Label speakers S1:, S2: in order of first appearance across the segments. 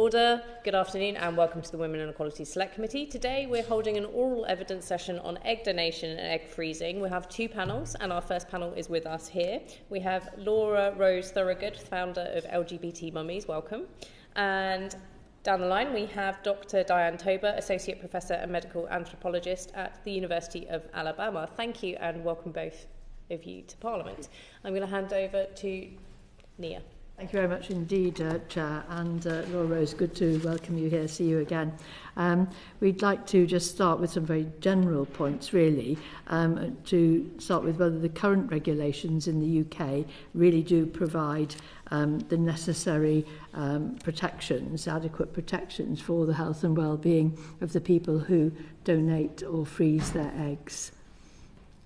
S1: order. Good afternoon and welcome to the Women and Equalities Select Committee. Today we're holding an oral evidence session on egg donation and egg freezing. We have two panels and our first panel is with us here. We have Laura Rose Thorogood, founder of LGBT MUMMIES, welcome. And down the line we have Dr. Diane Tober, Associate Professor and Medical Anthropologist at the University of Alabama. Thank you and welcome both of you to Parliament. I'm going to hand over to Nia.
S2: Thank you very much indeed, Chair, and Laura Rose, good to welcome you here, see you again. We'd like to just start with some very general points, really, to start with whether the current regulations in the UK really do provide the necessary protections, adequate protections for the health and well-being of the people who donate or freeze their eggs.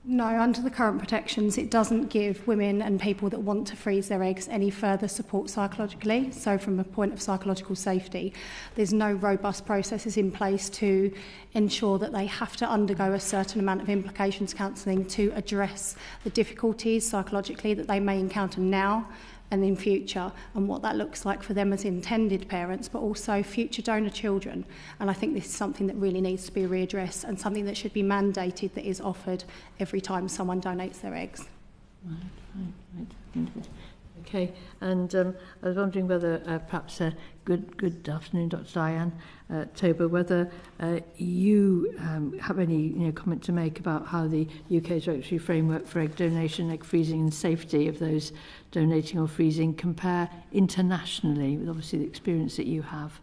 S3: No, under the current protections, it doesn't give women and people that want to freeze their eggs any further support psychologically. So from a point of psychological safety, there's no robust processes in place to ensure that they have to undergo a certain amount of implications counselling to address the difficulties psychologically that they may encounter now and in future, and what that looks like for them as intended parents, but also future donor children. And I think this is something that really needs to be readdressed and something that should be mandated, that is offered every time someone donates their eggs.
S2: Right. Okay, and I was wondering whether perhaps, good afternoon, Dr. Diane Tober, whether you have any comment to make about how the UK's regulatory framework for egg donation, egg freezing and safety of those donating or freezing compare internationally with obviously the experience that you have.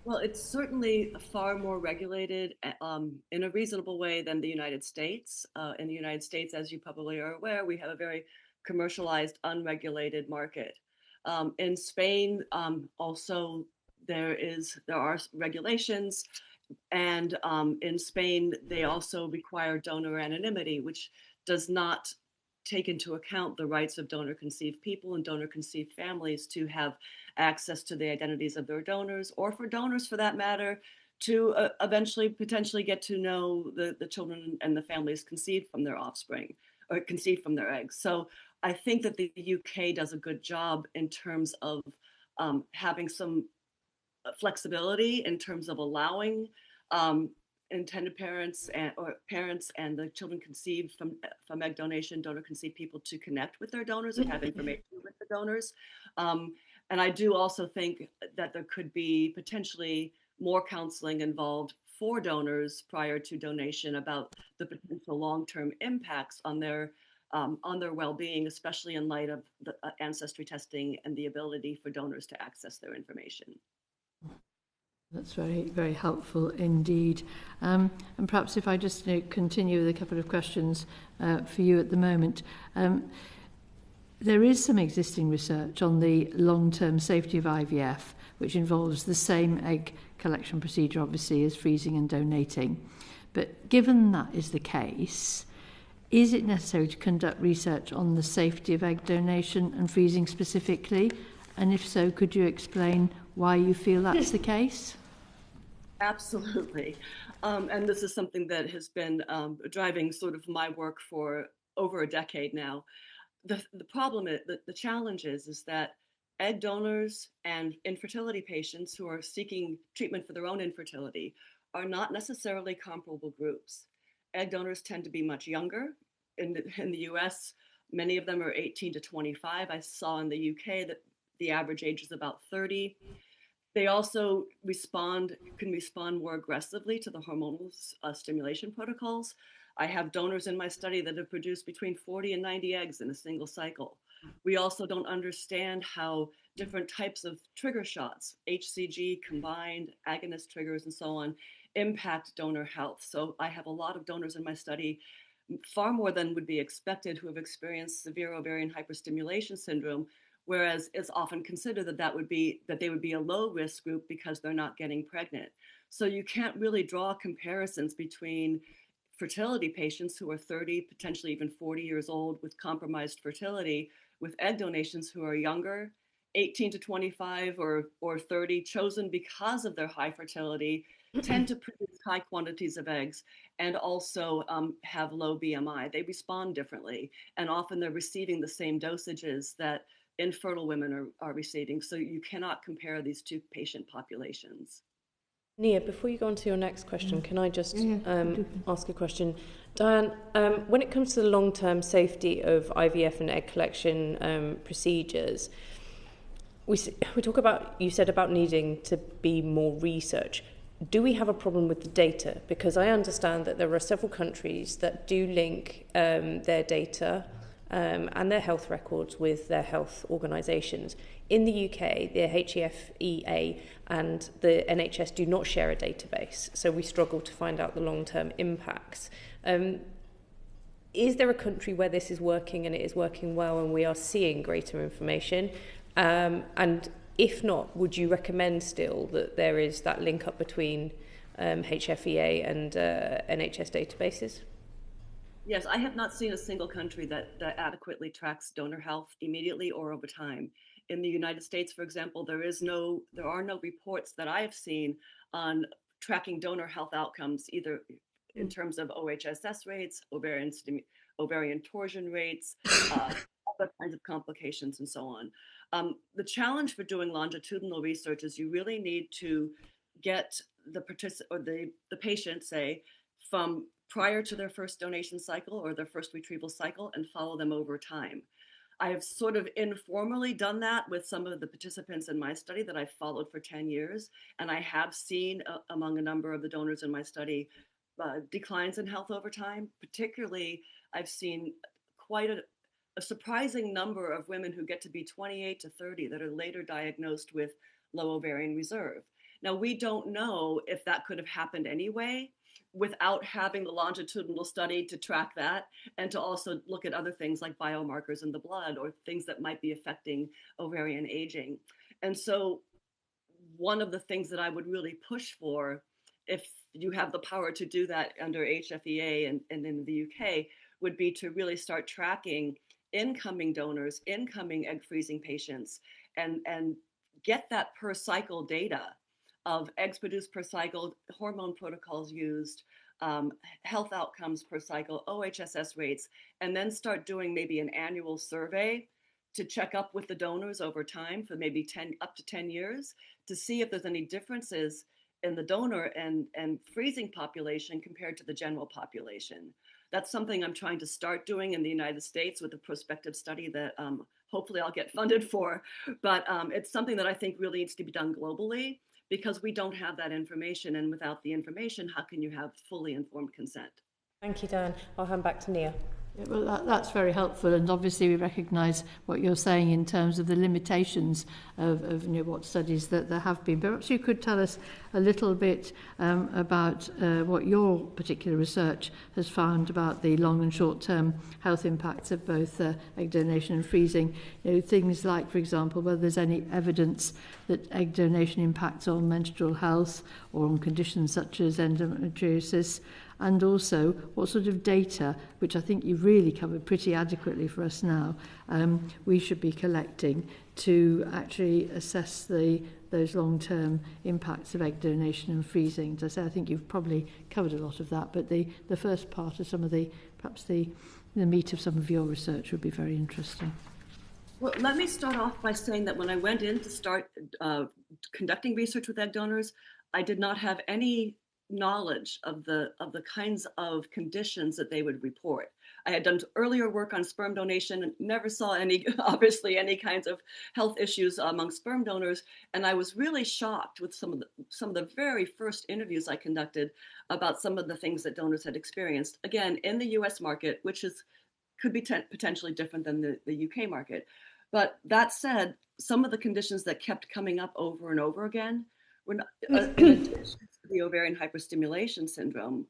S4: Well, it's certainly far more regulated in a reasonable way than the United States. In the United States, as you probably are aware, we have a very commercialized, unregulated market. In Spain, also there are regulations, and in Spain they also require donor anonymity, which does not take into account the rights of donor-conceived people and donor-conceived families to have access to the identities of their donors, or for donors, for that matter, to eventually potentially get to know the children and the families conceived from their offspring or conceived from their eggs. So I think that the UK does a good job in terms of having some flexibility in terms of allowing intended parents and the children conceived from egg donation, donor-conceived people to connect with their donors and have information with the donors. And I do also think that there could be potentially more counseling involved for donors prior to donation about the potential long-term impacts on their well-being, especially in light of the ancestry testing and the ability for donors to access their information.
S2: That's very, very helpful indeed. And perhaps if I just continue with a couple of questions for you at the moment. There is some existing research on the long-term safety of IVF, which involves the same egg collection procedure, obviously, as freezing and donating. But given that is the case, is it necessary to conduct research on the safety of egg donation and freezing specifically? And if so, could you explain why you feel that's the case?
S4: Absolutely. And this is something that has been driving sort of my work for over a decade now. The problem is, the challenge is that egg donors and infertility patients who are seeking treatment for their own infertility are not necessarily comparable groups. Egg donors tend to be much younger. In the US, many of them are 18 to 25. I saw in the UK that the average age is about 30. They also can respond more aggressively to the hormonal stimulation protocols. I have donors in my study that have produced between 40 and 90 eggs in a single cycle. We also don't understand how different types of trigger shots, HCG, combined agonist triggers, and so on, impact donor health. So I have a lot of donors in my study, far more than would be expected, who have experienced severe ovarian hyperstimulation syndrome, whereas it's often considered that they would be a low risk group because they're not getting pregnant. So you can't really draw comparisons between fertility patients who are 30, potentially even 40 years old with compromised fertility, with egg donations who are younger, 18 to 25 or 30, chosen because of their high fertility, tend to produce high quantities of eggs and also have low BMI. They respond differently, and often they're receiving the same dosages that infertile women are receiving. So you cannot compare these two patient populations.
S1: Nia, before you go on to your next question, can I just ask a question? Diane, when it comes to the long-term safety of IVF and egg collection procedures, we talk about, you said about needing to be more research. Do we have a problem with the data? Because I understand that there are several countries that do link their data and their health records with their health organisations. In the UK, the HEFEA and the NHS do not share a database, so we struggle to find out the long-term impacts. Is there a country where this is working and it is working well and we are seeing greater information? And if not, would you recommend still that there is that link up between HFEA and NHS databases?
S4: Yes, I have not seen a single country that adequately tracks donor health immediately or over time. In the United States, for example, there are no reports that I have seen on tracking donor health outcomes, either in terms of OHSS rates, ovarian torsion rates, other kinds of complications, and so on. The challenge for doing longitudinal research is you really need to get the patient, say, from prior to their first donation cycle or their first retrieval cycle and follow them over time. I have sort of informally done that with some of the participants in my study that I followed for 10 years. And I have seen among a number of the donors in my study declines in health over time. Particularly, I've seen quite a surprising number of women who get to be 28 to 30 that are later diagnosed with low ovarian reserve. Now, we don't know if that could have happened anyway without having the longitudinal study to track that and to also look at other things like biomarkers in the blood or things that might be affecting ovarian aging. And so one of the things that I would really push for, if you have the power to do that under HFEA and in the UK, would be to really start tracking incoming donors, incoming egg freezing patients, and get that per cycle data of eggs produced per cycle, hormone protocols used, health outcomes per cycle, OHSS rates, and then start doing maybe an annual survey to check up with the donors over time for maybe up to 10 years to see if there's any differences in the donor and freezing population compared to the general population. That's something I'm trying to start doing in the United States with a prospective study that hopefully I'll get funded for. But it's something that I think really needs to be done globally, because we don't have that information, and without the information, how can you have fully informed consent?
S1: Thank you, Dan. I'll hand back to Nia.
S2: Yeah, well, that's very helpful, and obviously we recognise what you're saying in terms of the limitations of what studies that there have been. Perhaps you could tell us a little bit about what your particular research has found about the long and short-term health impacts of both egg donation and freezing. Things like, for example, whether there's any evidence that egg donation impacts on menstrual health or on conditions such as endometriosis, and also what sort of data, which I think you've really covered pretty adequately for us now, we should be collecting to actually assess those long-term impacts of egg donation and freezing. As I say, I think you've probably covered a lot of that, but the first part of some of perhaps the meat of some of your research would be very interesting.
S4: Well, let me start off by saying that when I went in to start conducting research with egg donors, I did not have any knowledge of the kinds of conditions that they would report. I had done earlier work on sperm donation and never saw any kinds of health issues among sperm donors, and I was really shocked with some of the very first interviews I conducted about some of the things that donors had experienced. Again, in the U.S. market, which could be potentially different than the UK market. But that said, some of the conditions that kept coming up over and over again were not, the ovarian hyperstimulation syndrome,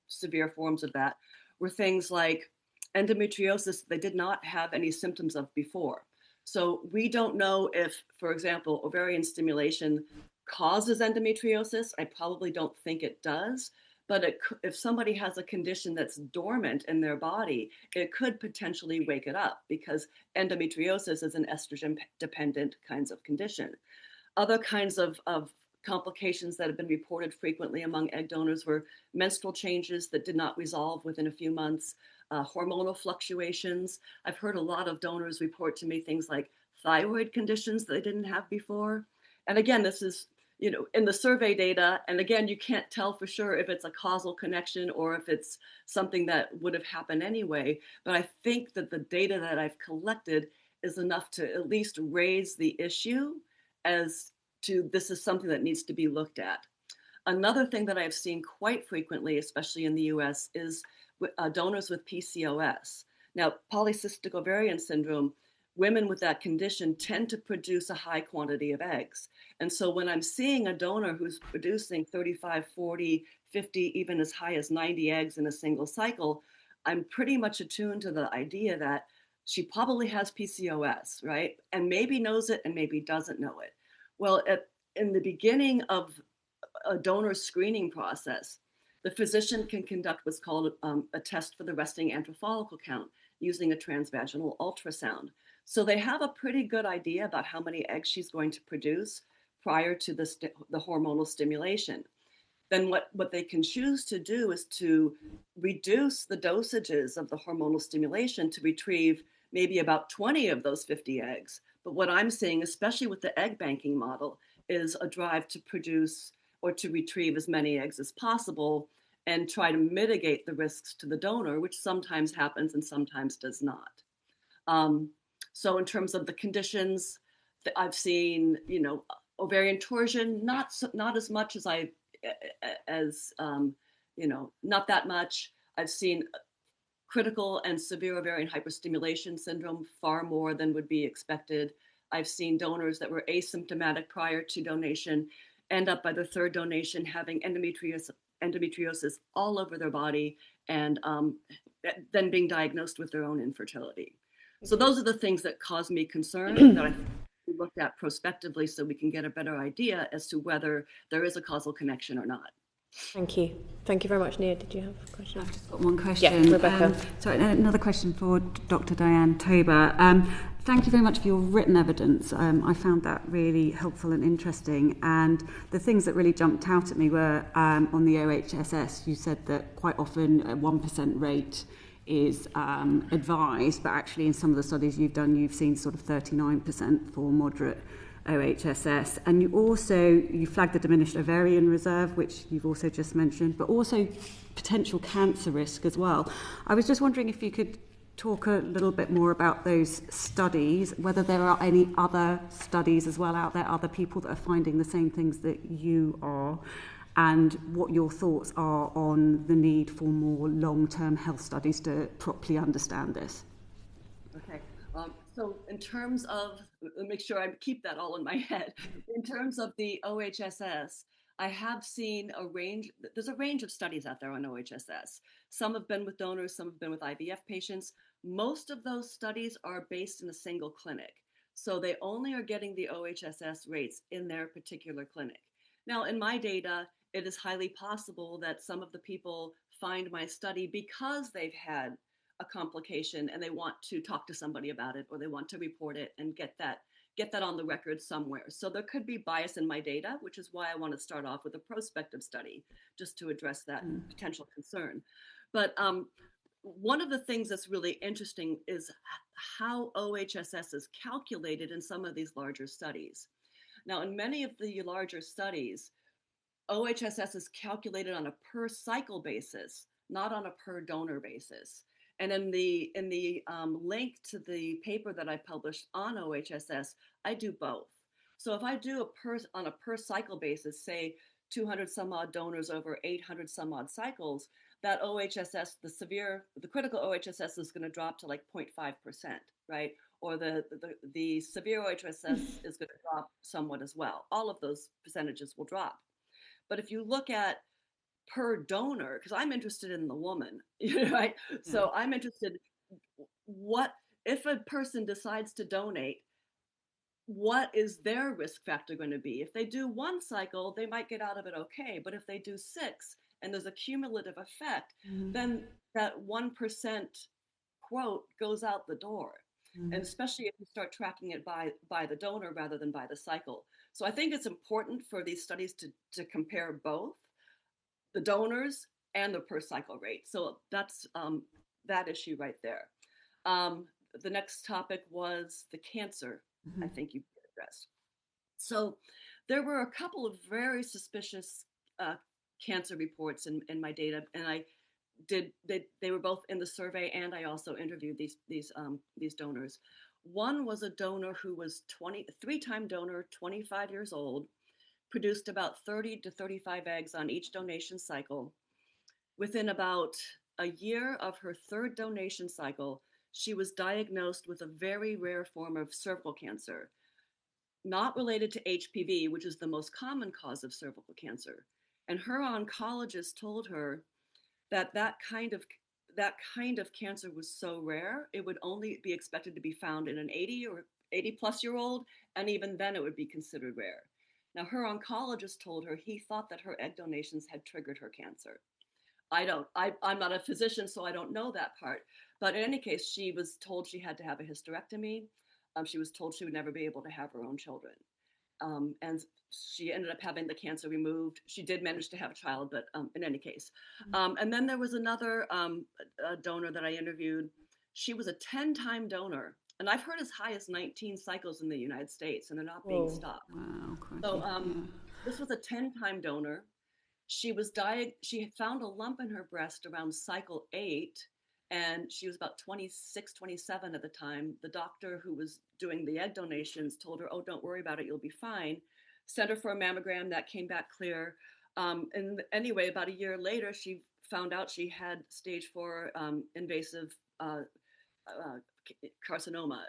S4: severe forms of that, were things like endometriosis they did not have any symptoms of before. So we don't know if, for example, ovarian stimulation causes endometriosis. I probably don't think it does. But if somebody has a condition that's dormant in their body, it could potentially wake it up, because endometriosis is an estrogen-dependent kinds of condition. Other kinds of complications that have been reported frequently among egg donors were menstrual changes that did not resolve within a few months, hormonal fluctuations. I've heard a lot of donors report to me things like thyroid conditions that they didn't have before. And again, this is, in the survey data, and again, you can't tell for sure if it's a causal connection or if it's something that would have happened anyway. But I think that the data that I've collected is enough to at least raise the issue as to this is something that needs to be looked at. Another thing that I've seen quite frequently, especially in the US, is donors with PCOS. Now, polycystic ovarian syndrome, women with that condition tend to produce a high quantity of eggs. And so when I'm seeing a donor who's producing 35, 40, 50, even as high as 90 eggs in a single cycle, I'm pretty much attuned to the idea that she probably has PCOS, right? And maybe knows it and maybe doesn't know it. Well, in the beginning of a donor screening process, the physician can conduct what's called a test for the resting antral follicle count using a transvaginal ultrasound. So they have a pretty good idea about how many eggs she's going to produce prior to the hormonal stimulation. Then what they can choose to do is to reduce the dosages of the hormonal stimulation to retrieve maybe about 20 of those 50 eggs. But what I'm seeing, especially with the egg banking model, is a drive to produce or to retrieve as many eggs as possible and try to mitigate the risks to the donor, which sometimes happens and sometimes does not. So in terms of the conditions, I've seen, ovarian torsion, not as much as not that much. I've seen critical and severe ovarian hyperstimulation syndrome far more than would be expected. I've seen donors that were asymptomatic prior to donation end up by the third donation having endometriosis all over their body and then being diagnosed with their own infertility. So those are the things that cause me concern that I looked at prospectively so we can get a better idea as to whether there is a causal connection or not.
S1: Thank you. Thank you very much. Nia, did you have a question?
S5: I've just got one question.
S1: Yeah, Rebecca.
S5: Another question for Dr. Diane Tober. Thank you very much for your written evidence. I found that really helpful and interesting. And the things that really jumped out at me were on the OHSS. You said that quite often a 1% rate is advised, but actually in some of the studies you've done, you've seen sort of 39% for moderate OHSS. And you flagged the diminished ovarian reserve, which you've also just mentioned, but also potential cancer risk as well. I was just wondering if you could talk a little bit more about those studies, whether there are any other studies as well out there, other people that are finding the same things that you are, and what your thoughts are on the need for more long-term health studies to properly understand this.
S4: Okay. So in terms of, make sure I keep that all in my head. In terms of the OHSS, I have seen there's a range of studies out there on OHSS. Some have been with donors, some have been with IVF patients. Most of those studies are based in a single clinic. So they only are getting the OHSS rates in their particular clinic. Now, in my data, it is highly possible that some of the people find my study because they've had a complication and they want to talk to somebody about it, or they want to report it and get that on the record somewhere. So there could be bias in my data, which is why I want to start off with a prospective study just to address that potential concern. But one of the things that's really interesting is how OHSS is calculated in some of these larger studies. Now, in many of the larger studies, OHSS is calculated on a per cycle basis, not on a per donor basis. And in the link to the paper that I published on OHSS, I do both. So if I do on a per cycle basis, say 200 some odd donors over 800 some odd cycles, that OHSS, the critical OHSS is going to drop to like 0.5%, right? Or the severe OHSS is going to drop somewhat as well. All of those percentages will drop. But if you look at per donor, because I'm interested in the woman, right? Yeah. So I'm interested, what if a person decides to donate, what is their risk factor going to be? If they do one cycle, they might get out of it okay. But if they do 6 and there's a cumulative effect, then that 1% quote goes out the door. And especially if you start tracking it by the donor rather than by the cycle. So I think it's important for these studies to compare both the donors and the per cycle rate. So that's that issue right there. The next topic was the cancer I think you get addressed. So there were a couple of very suspicious cancer reports in my data, and they were both in the survey, and I also interviewed these donors. One was a donor who was 3-time donor, 25 years old, produced about 30 to 35 eggs on each donation cycle. Within about a year of her third donation cycle, she was diagnosed with a very rare form of cervical cancer, not related to HPV, which is the most common cause of cervical cancer. And her oncologist told her that kind of cancer was so rare, it would only be expected to be found in an 80 or 80 plus year old, and even then it would be considered rare. Now, her oncologist told her he thought that her egg donations had triggered her cancer. I'm not a physician, so I don't know that part. But in any case, she was told she had to have a hysterectomy. She was told she would never be able to have her own children. And she ended up having the cancer removed. She did manage to have a child, but in any case. And then there was another donor that I interviewed. She was a 10-time donor. And I've heard as high as 19 cycles in the United States, and they're not being stopped.
S5: Wow, crazy.
S4: So this was a 10-time donor. She had found a lump in her breast around cycle 8, and she was about 26, 27 at the time. The doctor who was doing the egg donations told her, "Oh, don't worry about it, you'll be fine." Sent her for a mammogram, that came back clear. And anyway, about a year later, she found out she had stage 4 invasive carcinoma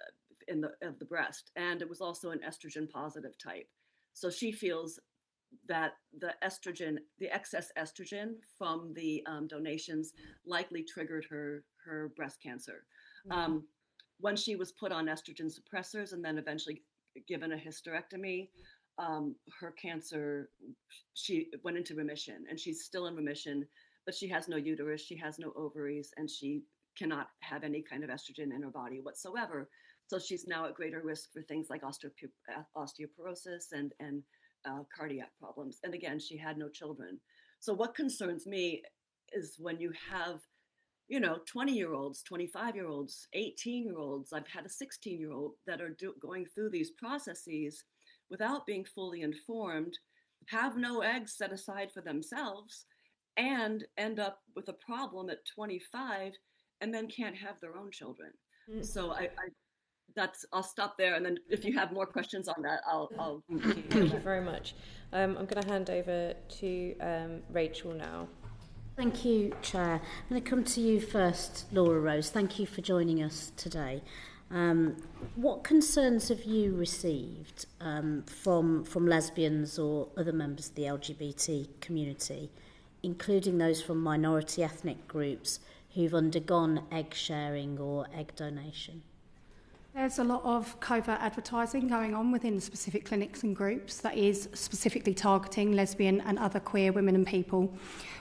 S4: of the breast, and it was also an estrogen positive type. So she feels that the excess estrogen from the donations likely triggered her breast cancer. When she was put on estrogen suppressors and then eventually given a hysterectomy, her cancer, she went into remission, and she's still in remission, but she has no uterus, she has no ovaries, and she cannot have any kind of estrogen in her body whatsoever. So she's now at greater risk for things like osteoporosis and cardiac problems. And again, she had no children. So what concerns me is when you have, 20-year-olds, 25-year-olds, 18-year-olds. I've had a 16-year-old that are going through these processes without being fully informed, have no eggs set aside for themselves, and end up with a problem at 25, and then can't have their own children. So I'll stop there, and then if you have more questions on that, I'll
S1: Thank you very much. I'm going to hand over to Rachel now.
S6: Thank you, Chair. I'm going to come to you first, Laura Rose. Thank you for joining us today. What concerns have you received from lesbians or other members of the LGBT community, including those from minority ethnic groups who've undergone egg sharing or egg donation?
S3: There's a lot of covert advertising going on within specific clinics and groups that is specifically targeting lesbian and other queer women and people,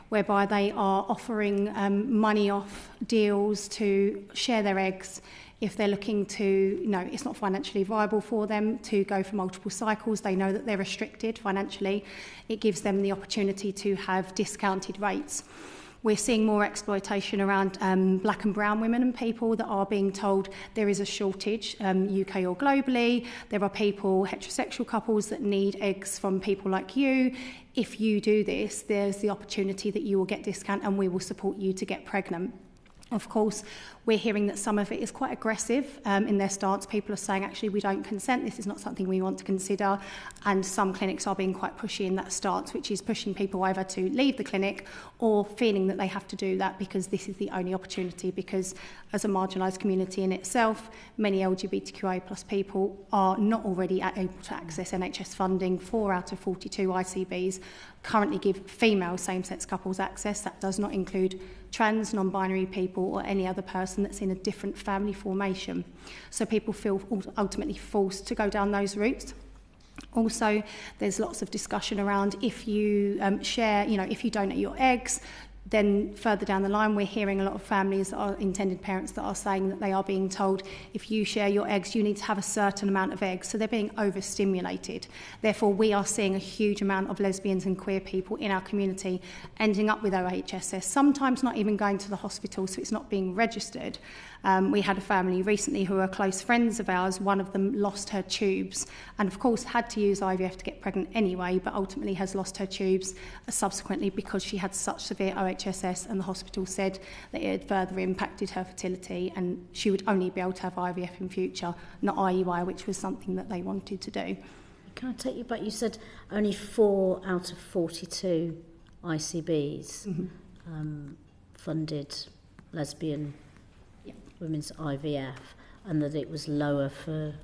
S3: whereby they are offering money off deals to share their eggs if they're looking to, it's not financially viable for them to go for multiple cycles. They know that they're restricted financially. It gives them the opportunity to have discounted rates. We're seeing more exploitation around black and brown women and people that are being told there is a shortage, UK or globally. There are people, heterosexual couples, that need eggs from people like you. If you do this, there's the opportunity that you will get discount and we will support you to get pregnant. Of course, we're hearing that some of it is quite aggressive in their stance. People are saying, actually, we don't consent. This is not something we want to consider. And some clinics are being quite pushy in that stance, which is pushing people either to leave the clinic or feeling that they have to do that because this is the only opportunity. Because as a marginalised community in itself, many LGBTQIA plus people are not already able to access NHS funding. 4 out of 42 ICBs currently give female same-sex couples access. That does not include trans, non-binary people or any other person that's in a different family formation. So people feel ultimately forced to go down those routes. Also, there's lots of discussion around if you share, if you donate your eggs, Then further down the line, we're hearing a lot of families that are intended parents that are saying that they are being told, if you share your eggs, you need to have a certain amount of eggs. So they're being overstimulated. Therefore, we are seeing a huge amount of lesbians and queer people in our community ending up with OHSS, sometimes not even going to the hospital, so it's not being registered. We had a family recently who are close friends of ours. One of them lost her tubes and, of course, had to use IVF to get pregnant anyway, but ultimately has lost her tubes subsequently because she had such severe OHSS, and the hospital said that it had further impacted her fertility and she would only be able to have IVF in future, not IUI, which was something that they wanted to do.
S6: Can I take you back? You said only 4 out of 42 ICBs funded lesbian women's IVF, and that it was lower for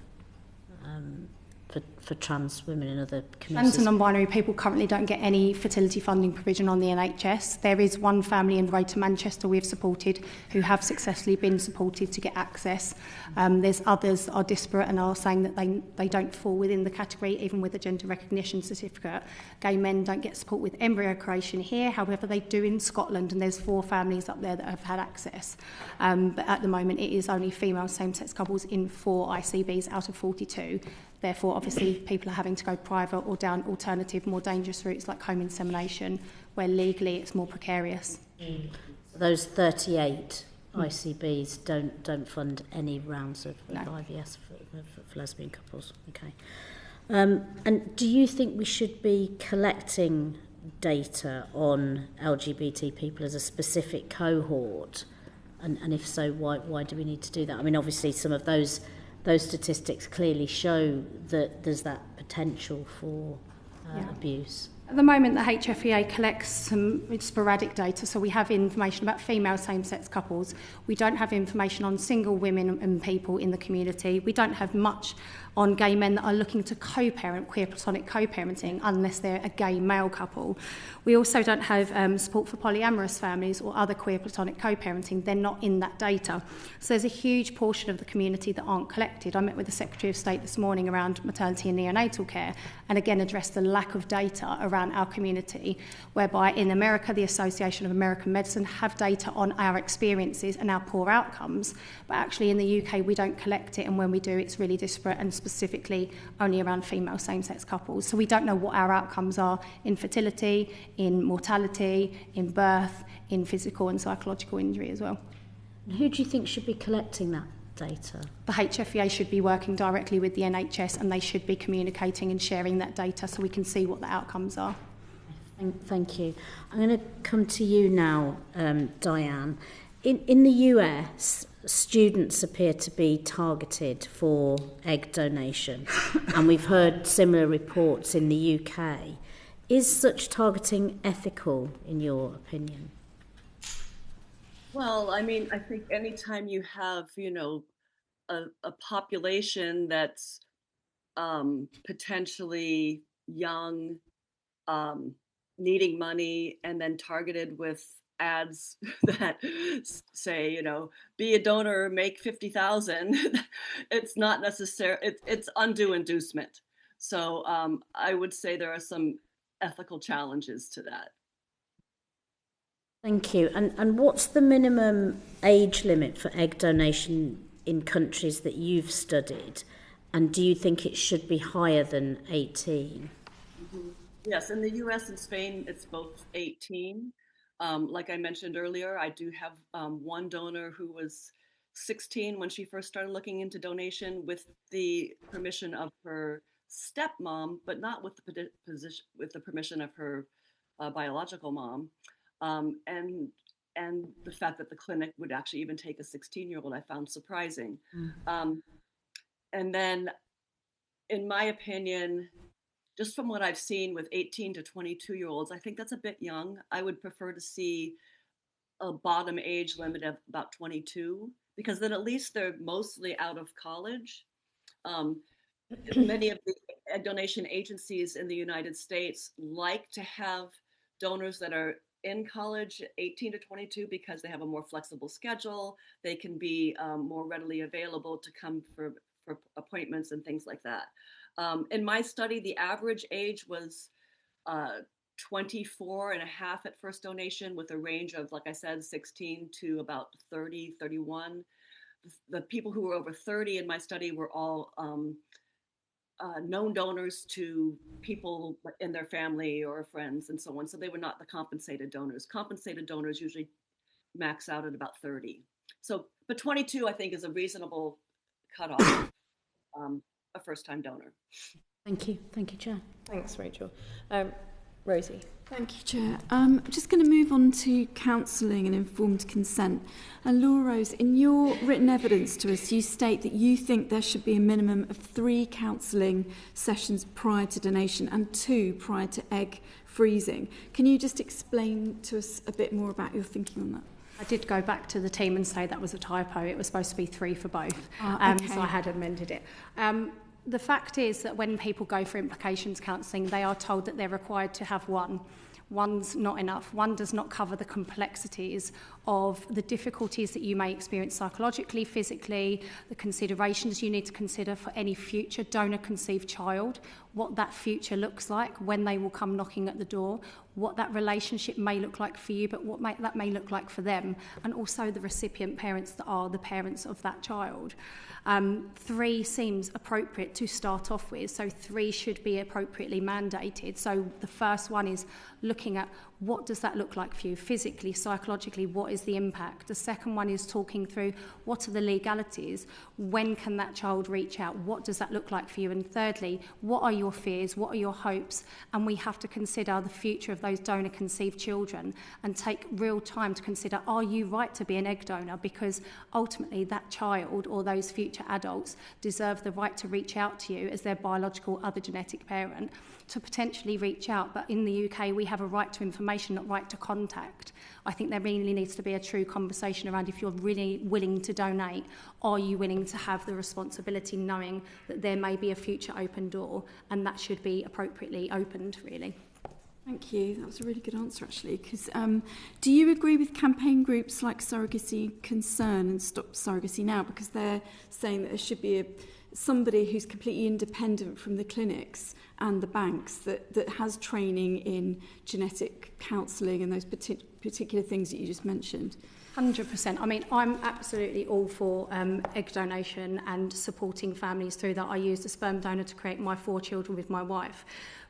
S6: trans women in other communities.
S3: Trans and non-binary people currently don't get any fertility funding provision on the NHS. There is one family in Greater Manchester we've supported who have successfully been supported to get access. There's others that are disparate and are saying that they don't fall within the category, even with a gender recognition certificate. Gay men don't get support with embryo creation here, however they do in Scotland, and there's 4 families up there that have had access. But at the moment it is only female same-sex couples in 4 ICBs out of 42. Therefore, obviously, people are having to go private or down alternative, more dangerous routes like home insemination, where legally it's more precarious.
S6: Those 38 ICBs don't fund any rounds of IVF for lesbian couples. Okay. And do you think we should be collecting data on LGBT people as a specific cohort? And if so, why do we need to do that? I mean, obviously, some of those statistics clearly show that there's that potential for abuse.
S3: At the moment, the HFEA collects some sporadic data, so we have information about female same-sex couples. We don't have information on single women and people in the community. We don't have much on gay men that are looking to co-parent, queer platonic co-parenting, unless they're a gay male couple. We also don't have support for polyamorous families or other queer platonic co-parenting. They're not in that data. So there's a huge portion of the community that aren't collected. I met with the Secretary of State this morning around maternity and neonatal care, and again addressed the lack of data around our community, whereby in America, the Association of American Medicine have data on our experiences and our poor outcomes, but actually in the UK we don't collect it, and when we do it's really disparate and specifically only around female same-sex couples. So we don't know what our outcomes are in fertility, in mortality, in birth, in physical and psychological injury as well.
S6: Who do you think should be collecting that data?
S3: The HFEA should be working directly with the NHS, and they should be communicating and sharing that data so we can see what the outcomes are.
S6: Thank you. I'm going to come to you now, Diane. In the US, students appear to be targeted for egg donation, and we've heard similar reports in the UK. Is such targeting ethical, in your opinion?
S4: Well, I mean, I think anytime you have, a population that's potentially young, needing money, and then targeted with ads that say, be a donor, make 50,000. It's not necessary. It's undue inducement. So I would say there are some ethical challenges to that.
S6: Thank you. And what's the minimum age limit for egg donation in countries that you've studied? And do you think it should be higher than 18?
S4: Mm-hmm. Yes, in the US and Spain, it's both 18. Like I mentioned earlier, I do have one donor who was 16 when she first started looking into donation with the permission of her stepmom, but not with the permission of her biological mom. And the fact that the clinic would actually even take a 16-year-old, I found surprising. And then, in my opinion, just from what I've seen with 18 to 22-year-olds, I think that's a bit young. I would prefer to see a bottom age limit of about 22, because then at least they're mostly out of college. Many of the egg donation agencies in the United States like to have donors that are in college, 18 to 22, because they have a more flexible schedule. They can be more readily available to come for appointments and things like that. In my study, the average age was 24 and a half at first donation, with a range of, like I said, 16 to about 30, 31. The people who were over 30 in my study were all known donors to people in their family or friends and so on. So they were not the compensated donors. Compensated donors usually max out at about 30. So, but 22, I think, is a reasonable cutoff, a first-time donor.
S6: Thank you. Thank you, Chair.
S1: Thanks, Rachel. Rosie.
S7: Thank you, Chair. I'm just going to move on to counselling and informed consent. And Laura Rose, in your written evidence to us, you state that you think there should be a minimum of 3 counselling sessions prior to donation and 2 prior to egg freezing. Can you just explain to us a bit more about your thinking on that?
S3: I did go back to the team and say that was a typo. It was supposed to be 3 for both.
S7: Okay.
S3: So I had amended it. The fact is that when people go for implications counselling, they are told that they're required to have 1. One's not enough. 1 does not cover the complexities of the difficulties that you may experience psychologically, physically, the considerations you need to consider for any future donor-conceived child, what that future looks like when they will come knocking at the door, what that relationship may look like for you, but what that may look like for them, and also the recipient parents that are the parents of that child. 3 seems appropriate to start off with, so 3 should be appropriately mandated. So the first one is looking at what does that look like for you physically, psychologically, what is the impact? The second one is talking through what are the legalities, when can that child reach out, what does that look like for you? And thirdly, what are your fears, what are your hopes? And we have to consider the future of those donor-conceived children and take real time to consider, are you right to be an egg donor? Because ultimately that child or those future adults deserve the right to reach out to you as their biological other genetic parent to potentially reach out. But in the UK, we have a right to information, not right to contact. I think there really needs to be a true conversation around, if you're really willing to donate, are you willing to have the responsibility knowing that there may be a future open door, and that should be appropriately opened, really.
S7: Thank you. That was a really good answer, actually. Because do you agree with campaign groups like Surrogacy Concern and Stop Surrogacy Now? Because they're saying that there should be somebody who's completely independent from the clinics and the banks that has training in genetic counselling and those particular things that you just mentioned.
S3: 100%. I mean, I'm absolutely all for egg donation and supporting families through that. I used a sperm donor to create my 4 children with my wife.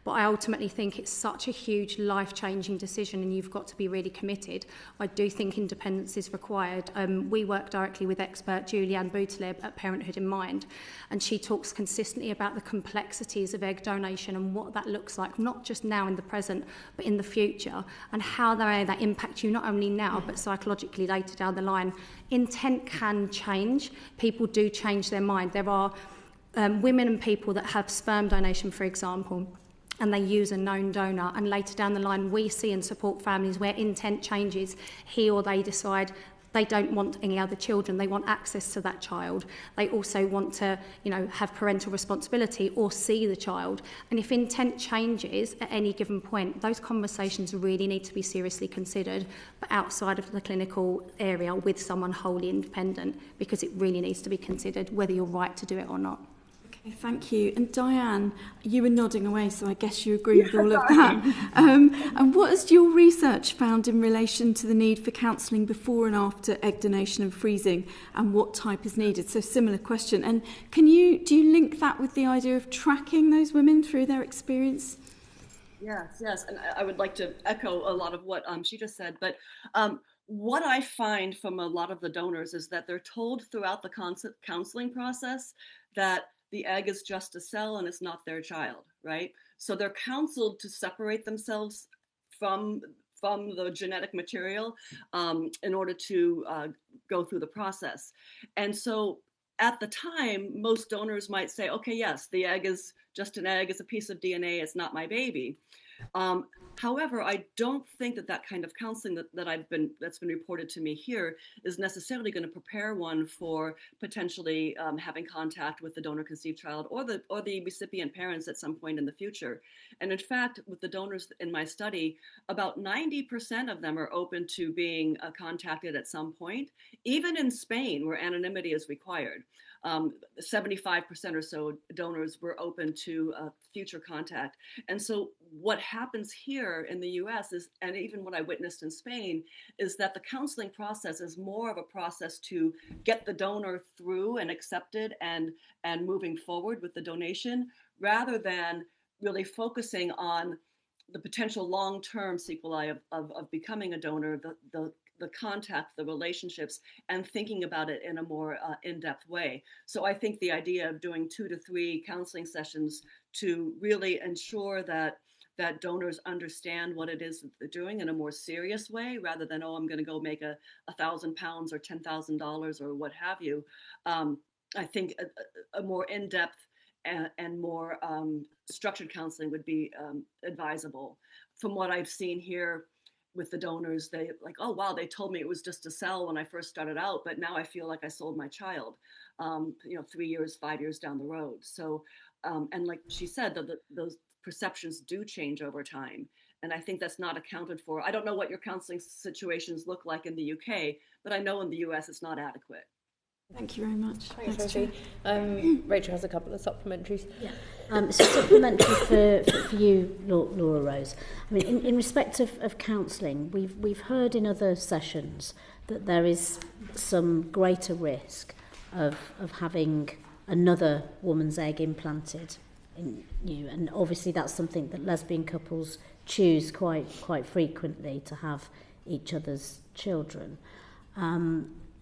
S3: But I ultimately think it's such a huge life-changing decision, and you've got to be really committed. I do think independence is required. We work directly with expert Julianne Boutaleb at Parenthood in Mind, and she talks consistently about the complexities of egg donation and what that looks like, not just now in the present, but in the future, and how that impact you not only now, but psychologically later down the line. Intent can change. People do change their mind. There are women and people that have sperm donation, for example, and they use a known donor, and later down the line we see and support families where intent changes. He or they decide they don't want any other children, they want access to that child. They also want to, have parental responsibility or see the child. And if intent changes at any given point, those conversations really need to be seriously considered, but outside of the clinical area with someone wholly independent, because it really needs to be considered whether you're right to do it or not.
S7: Thank you. And Diane, you were nodding away, so I guess you agree with all of that. And what has your research found in relation to the need for counselling before and after egg donation and freezing, and what type is needed? So similar question. And do you link that with the idea of tracking those women through their experience?
S4: Yes. And I would like to echo a lot of what she just said. But what I find from a lot of the donors is that they're told throughout the counseling process that the egg is just a cell and it's not their child, right? So they're counseled to separate themselves from the genetic material in order to go through the process. And so at the time, most donors might say, okay, yes, the egg is just an egg, it's a piece of DNA, it's not my baby. However, I don't think that kind of counseling that's been reported to me here is necessarily going to prepare one for potentially having contact with the donor-conceived child or the recipient parents at some point in the future. And in fact, with the donors in my study, about 90% of them are open to being contacted at some point, even in Spain, where anonymity is required. 75% or so donors were open to future contact. And so what happens here in the US is, and even what I witnessed in Spain, is that the counseling process is more of a process to get the donor through and accepted and moving forward with the donation, rather than really focusing on the potential long-term sequelae of becoming a donor, the contact, the relationships, and thinking about it in a more in-depth way. So I think the idea of doing 2 to 3 counseling sessions to really ensure that donors understand what it is that they're doing in a more serious way, rather than, oh, I'm going to go make £1,000 or $10,000 or what have you. I think a more in-depth and more structured counseling would be advisable. From what I've seen here with the donors, they like, oh wow, they told me it was just a cell when I first started out, but now I feel like I sold my child, 3 years, 5 years down the road. So, and like she said, those perceptions do change over time. And I think that's not accounted for. I don't know what your counseling situations look like in the UK, but I know in the US it's not adequate.
S7: Thank you very much.
S1: Thanks, Rosie. Rachel has a couple of supplementaries.
S6: Yeah. So supplementary for you, Laura Rose. I mean, in respect of counselling, we've heard in other sessions that there is some greater risk of having another woman's egg implanted in you, and obviously that's something that lesbian couples choose quite frequently, to have each other's children.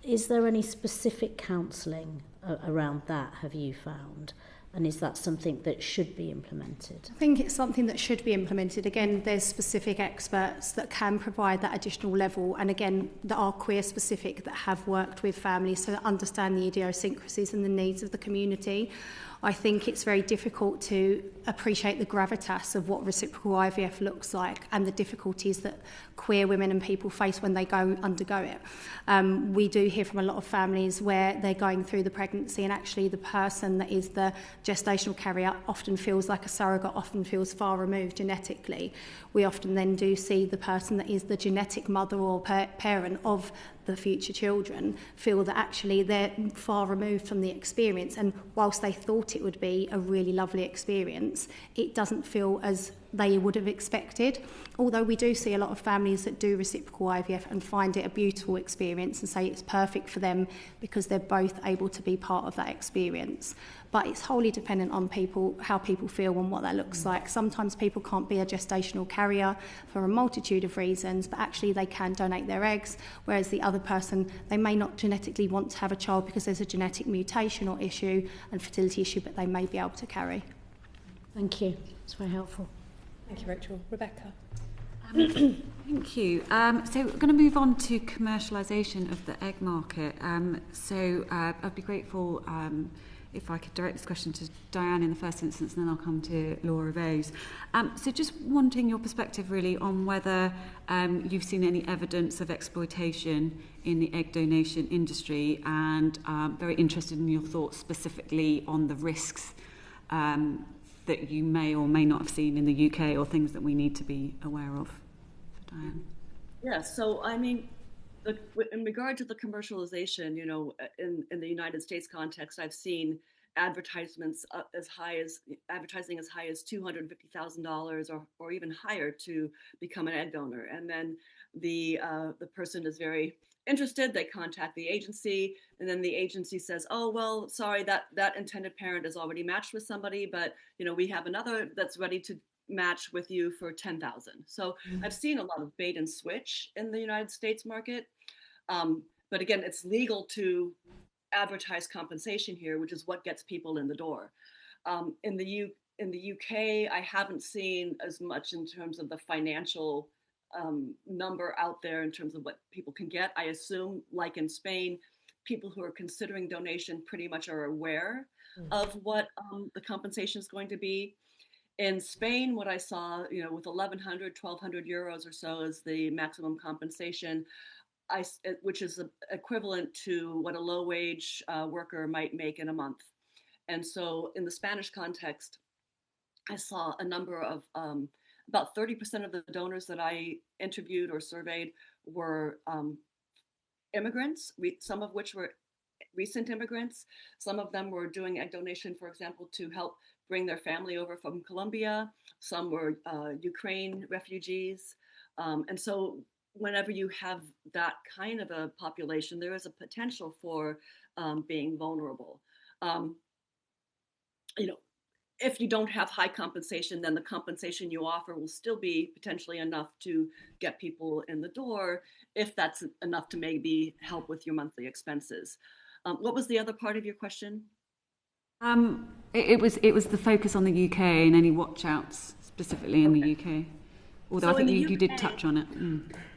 S6: Is there any specific counselling around that, have you found? And is that something that should be implemented?
S3: I think it's something that should be implemented. Again, there's specific experts that can provide that additional level, and again, that are queer specific, that have worked with families, so that understand the idiosyncrasies and the needs of the community. I think it's very difficult to appreciate the gravitas of what reciprocal IVF looks like and the difficulties that queer women and people face when they undergo it. We do hear from a lot of families where they're going through the pregnancy, and actually the person that is the gestational carrier often feels like a surrogate, often feels far removed genetically. We often then do see the person that is the genetic mother or parent of the future children feel that actually they're far removed from the experience, and whilst they thought it would be a really lovely experience, it doesn't feel as they would have expected. Although we do see a lot of families that do reciprocal IVF and find it a beautiful experience and say it's perfect for them because they're both able to be part of that experience. But it's wholly dependent on people, how people feel and what that looks like. Sometimes people can't be a gestational carrier for a multitude of reasons, but actually they can donate their eggs, whereas the other person, they may not genetically want to have a child because there's a genetic mutation or issue and fertility issue, but they may be able to carry.
S6: Thank you. It's very helpful.
S1: Thank you, Rachel. Rebecca.
S5: Thank you. So we're going to move on to commercialisation of the egg market. I'd be grateful if I could direct this question to Diane in the first instance, and then I'll come to Laura Rose. So just wanting your perspective really on whether you've seen any evidence of exploitation in the egg donation industry, and very interested in your thoughts specifically on the risks that you may or may not have seen in the UK, or things that we need to be aware of. For Diane.
S4: Yeah, so I mean, in regard to the commercialization, in the United States context, I've seen advertisements advertising as high as $250,000 or even higher to become an egg donor, and then the person is very interested. They contact the agency, and then the agency says, "Oh well, sorry, that intended parent is already matched with somebody, but we have another that's ready to match with you for $10,000." So I've seen a lot of bait and switch in the United States market. But again, it's legal to advertise compensation here, which is what gets people in the door. In the UK, I haven't seen as much in terms of the financial number out there in terms of what people can get. I assume, like in Spain, people who are considering donation pretty much are aware of what the compensation is going to be. In Spain, what I saw, with 1,100, 1,200 euros or so is the maximum compensation, which is equivalent to what a low-wage worker might make in a month. And so in the Spanish context, I saw a number of, about 30% of the donors that I interviewed or surveyed were immigrants, some of which were recent immigrants. Some of them were doing egg donation, for example, to help bring their family over from Colombia. Some were Ukraine refugees. And so whenever you have that kind of a population, there is a potential for being vulnerable. You know, if you don't have high compensation, then the compensation you offer will still be potentially enough to get people in the door, if that's enough to maybe help with your monthly expenses. What was the other part of your question?
S5: It was the focus on the UK and any watch outs specifically in the UK. Although
S4: So
S5: I think
S4: in the
S5: you did
S4: UK,
S5: touch on it.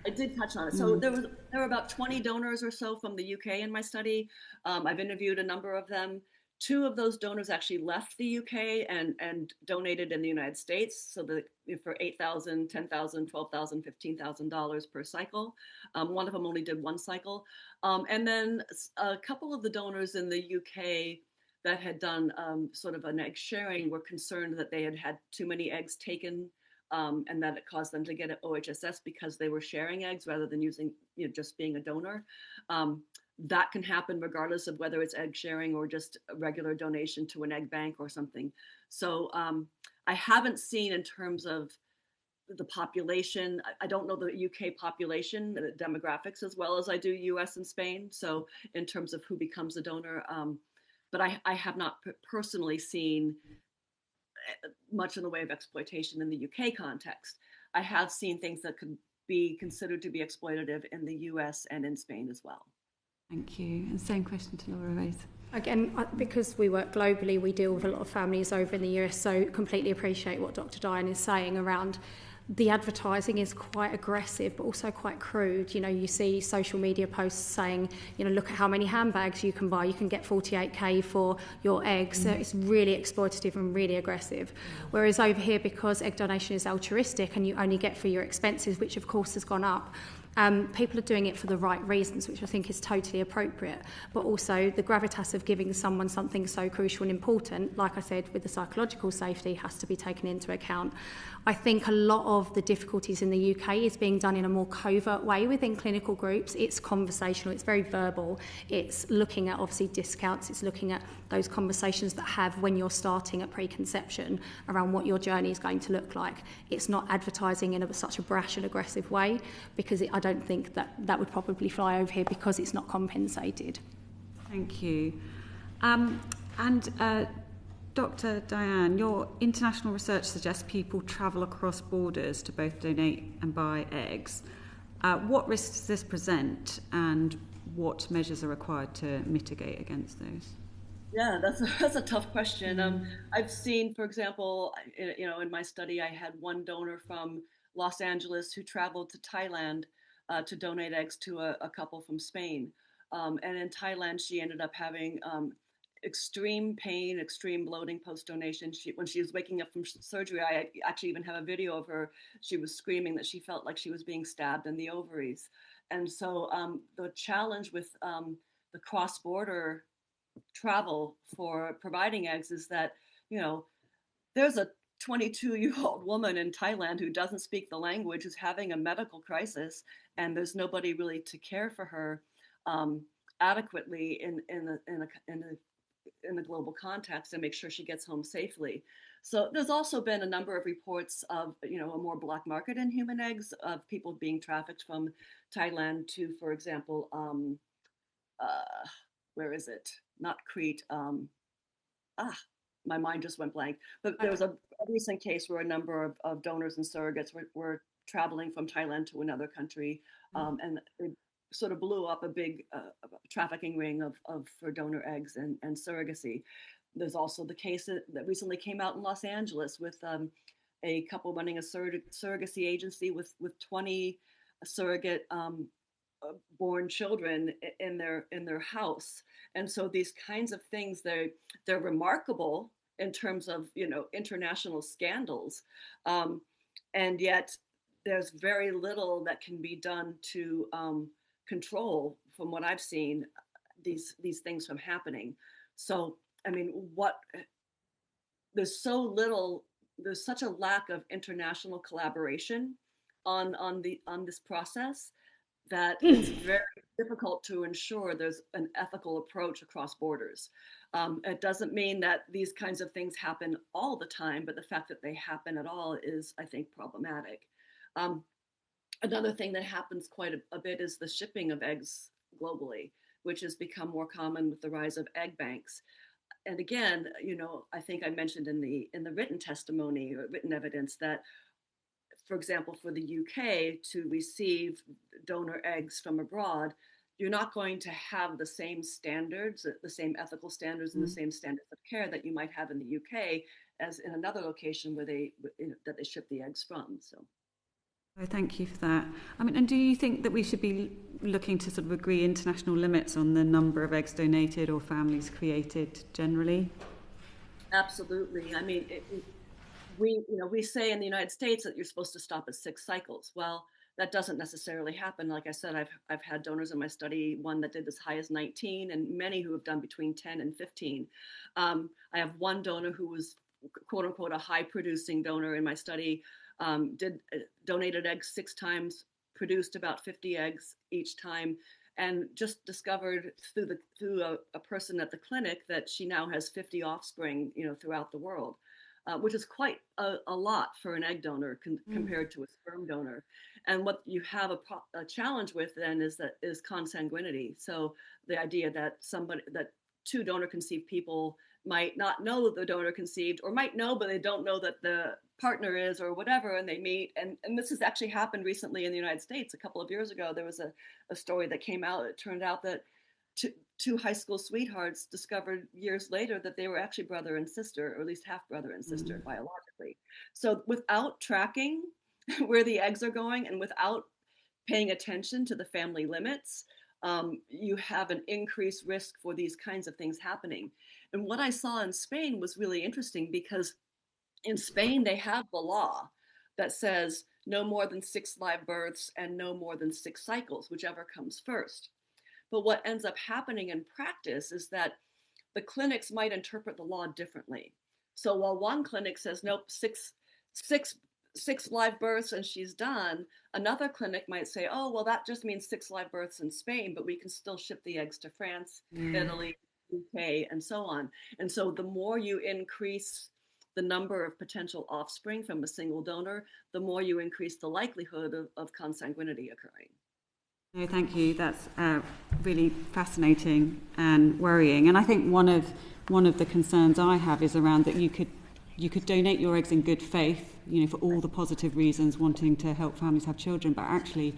S4: I did touch on it. So there were about 20 donors or so from the UK in my study. I've interviewed a number of them. 2 of those donors actually left the UK and donated in the United States. So that for $8,000, $10,000, $12,000, $15,000 per cycle. One of them only did 1 cycle. And then a couple of the donors in the UK that had done sort of an egg sharing were concerned that they had had too many eggs taken, and that it caused them to get an OHSS because they were sharing eggs rather than using, just being a donor. That can happen regardless of whether it's egg sharing or just a regular donation to an egg bank or something. So I haven't seen, in terms of the population, I don't know the UK population, the demographics, as well as I do US and Spain. So in terms of who becomes a donor, but I have not personally seen much in the way of exploitation in the UK context. I have seen things that could be considered to be exploitative in the US and in Spain as well.
S5: Thank you. And same question to Laura Rose.
S3: Again, because we work globally, we deal with a lot of families over in the US, so completely appreciate what Dr. Diane is saying around the advertising is quite aggressive, but also quite crude. You see social media posts saying, look at how many handbags you can buy. You can get 48k for your eggs. So it's really exploitative and really aggressive. Whereas over here, because egg donation is altruistic and you only get for your expenses, which of course has gone up, people are doing it for the right reasons, which I think is totally appropriate. But also the gravitas of giving someone something so crucial and important, like I said, with the psychological safety, has to be taken into account. I think a lot of the difficulties in the UK is being done in a more covert way within clinical groups. It's conversational, it's very verbal. It's looking at, obviously, discounts. It's looking at those conversations that have when you're starting at preconception around what your journey is going to look like. It's not advertising in such a brash and aggressive way, because I don't think that would probably fly over here because it's not compensated.
S5: Thank you. Dr. Diane, your international research suggests people travel across borders to both donate and buy eggs. What risks does this present, and what measures are required to mitigate against those?
S4: Yeah, that's a tough question. I've seen, for example, in my study, I had one donor from Los Angeles who traveled to Thailand to donate eggs to a couple from Spain. And in Thailand, she ended up having extreme pain, extreme bloating post-donation. When she was waking up from surgery, I actually even have a video of her. She was screaming that she felt like she was being stabbed in the ovaries. And so the challenge with the cross-border travel for providing eggs is that, there's a 22-year-old woman in Thailand who doesn't speak the language, who's having a medical crisis, and there's nobody really to care for her adequately in the global context and make sure she gets home safely. So there's also been a number of reports of, a more black market in human eggs, of people being trafficked from Thailand to, for example, where is it? Not Crete. My mind just went blank. But there was a recent case where a number of donors and surrogates were traveling from Thailand to another country, and it sort of blew up a big trafficking ring for donor eggs and surrogacy. There's also the case that recently came out in Los Angeles with a couple running a surrogacy agency with 20 surrogate born children in their house. And so these kinds of things, they're remarkable in terms of international scandals, and yet there's very little that can be done to control, from what I've seen, these things from happening. So I mean, there's such a lack of international collaboration on this process that it's very difficult to ensure there's an ethical approach across borders. It doesn't mean that these kinds of things happen all the time, but the fact that they happen at all is, I think, problematic. Um, Another thing that happens quite a bit is the shipping of eggs globally, which has become more common with the rise of egg banks. And again, I think I mentioned in the written testimony or written evidence that, for example, for the UK to receive donor eggs from abroad, you're not going to have the same standards, the same ethical standards, and the same standards of care that you might have in the UK as in another location where they ship the eggs from. So.
S5: Oh, thank you for that. I mean, and do you think that we should be looking to sort of agree international limits on the number of eggs donated or families created generally?
S4: Absolutely. I mean, we say in the United States that you're supposed to stop at 6 cycles. Well, that doesn't necessarily happen. Like I said, I've had donors in my study, one that did as high as 19, and many who have done between 10 and 15. I have one donor who was quote unquote a high producing donor in my study. Donated eggs 6 times, produced about 50 eggs each time, and just discovered through a person at the clinic that she now has 50 offspring, throughout the world, which is quite a lot for an egg donor compared to a sperm donor. And what you have a challenge with then is consanguinity. So the idea that 2 donor conceived people might not know that the donor conceived, or might know, but they don't know that the partner is, or whatever, and they meet. And this has actually happened recently in the United States. A couple of years ago, there was a story that came out. It turned out that two high school sweethearts discovered years later that they were actually brother and sister, or at least half brother and sister biologically. So without tracking where the eggs are going and without paying attention to the family limits, you have an increased risk for these kinds of things happening. And what I saw in Spain was really interesting, because in Spain they have the law that says no more than 6 live births and no more than 6 cycles, whichever comes first. But what ends up happening in practice is that the clinics might interpret the law differently. So while one clinic says, nope, six live births and she's done, another clinic might say, oh, well, that just means 6 live births in Spain, but we can still ship the eggs to France, Italy, UK, and so on. And so the more you increase the number of potential offspring from a single donor, the more you increase the likelihood of consanguinity occurring.
S5: No, thank you. That's really fascinating and worrying. And I think one of the concerns I have is around that you could donate your eggs in good faith, for all the positive reasons, wanting to help families have children, but actually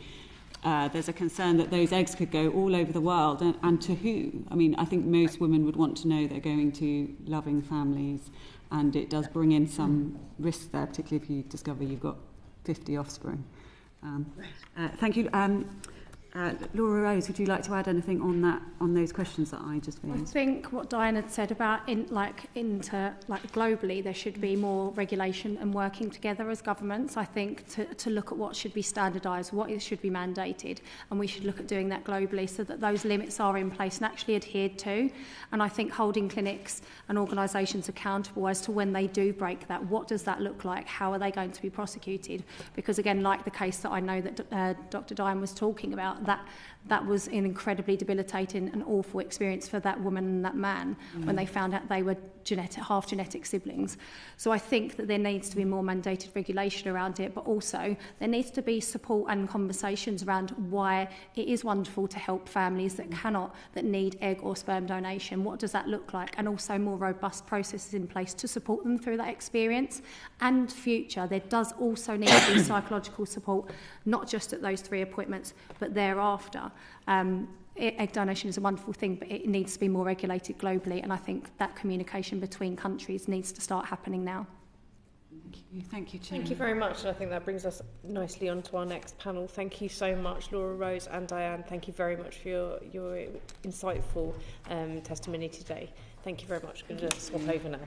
S5: there's a concern that those eggs could go all over the world, and to who? I mean, I think most women would want to know they're going to loving families, and it does bring in some risk there, particularly if you discover you've got 50 offspring. Thank you. Laura Rose, would you like to add anything on those questions that I just raised?
S3: I think what Diane had said about globally there should be more regulation and working together as governments. I think to look at what should be standardised, what should be mandated, and we should look at doing that globally so that those limits are in place and actually adhered to. And I think holding clinics and organisations accountable as to when they do break that, what does that look like? How are they going to be prosecuted? Because again, like the case that I know that Dr. Diane was talking about, that was an incredibly debilitating and awful experience for that woman and that man when they found out they were half genetic siblings. So I think that there needs to be more mandated regulation around it, but also there needs to be support and conversations around why it is wonderful to help families that need egg or sperm donation. What does that look like? And also more robust processes in place to support them through that experience and future. There does also need to be psychological support, not just at those 3 appointments, but thereafter. Egg donation is a wonderful thing, but it needs to be more regulated globally, and I think that communication between countries needs to start happening now.
S5: Thank you, Chair.
S1: Thank you very much, and I think that brings us nicely on to our next panel. Thank you so much, Laura Rose and Diane. Thank you very much for your insightful testimony today. Thank you very much. I'm going to swap over now.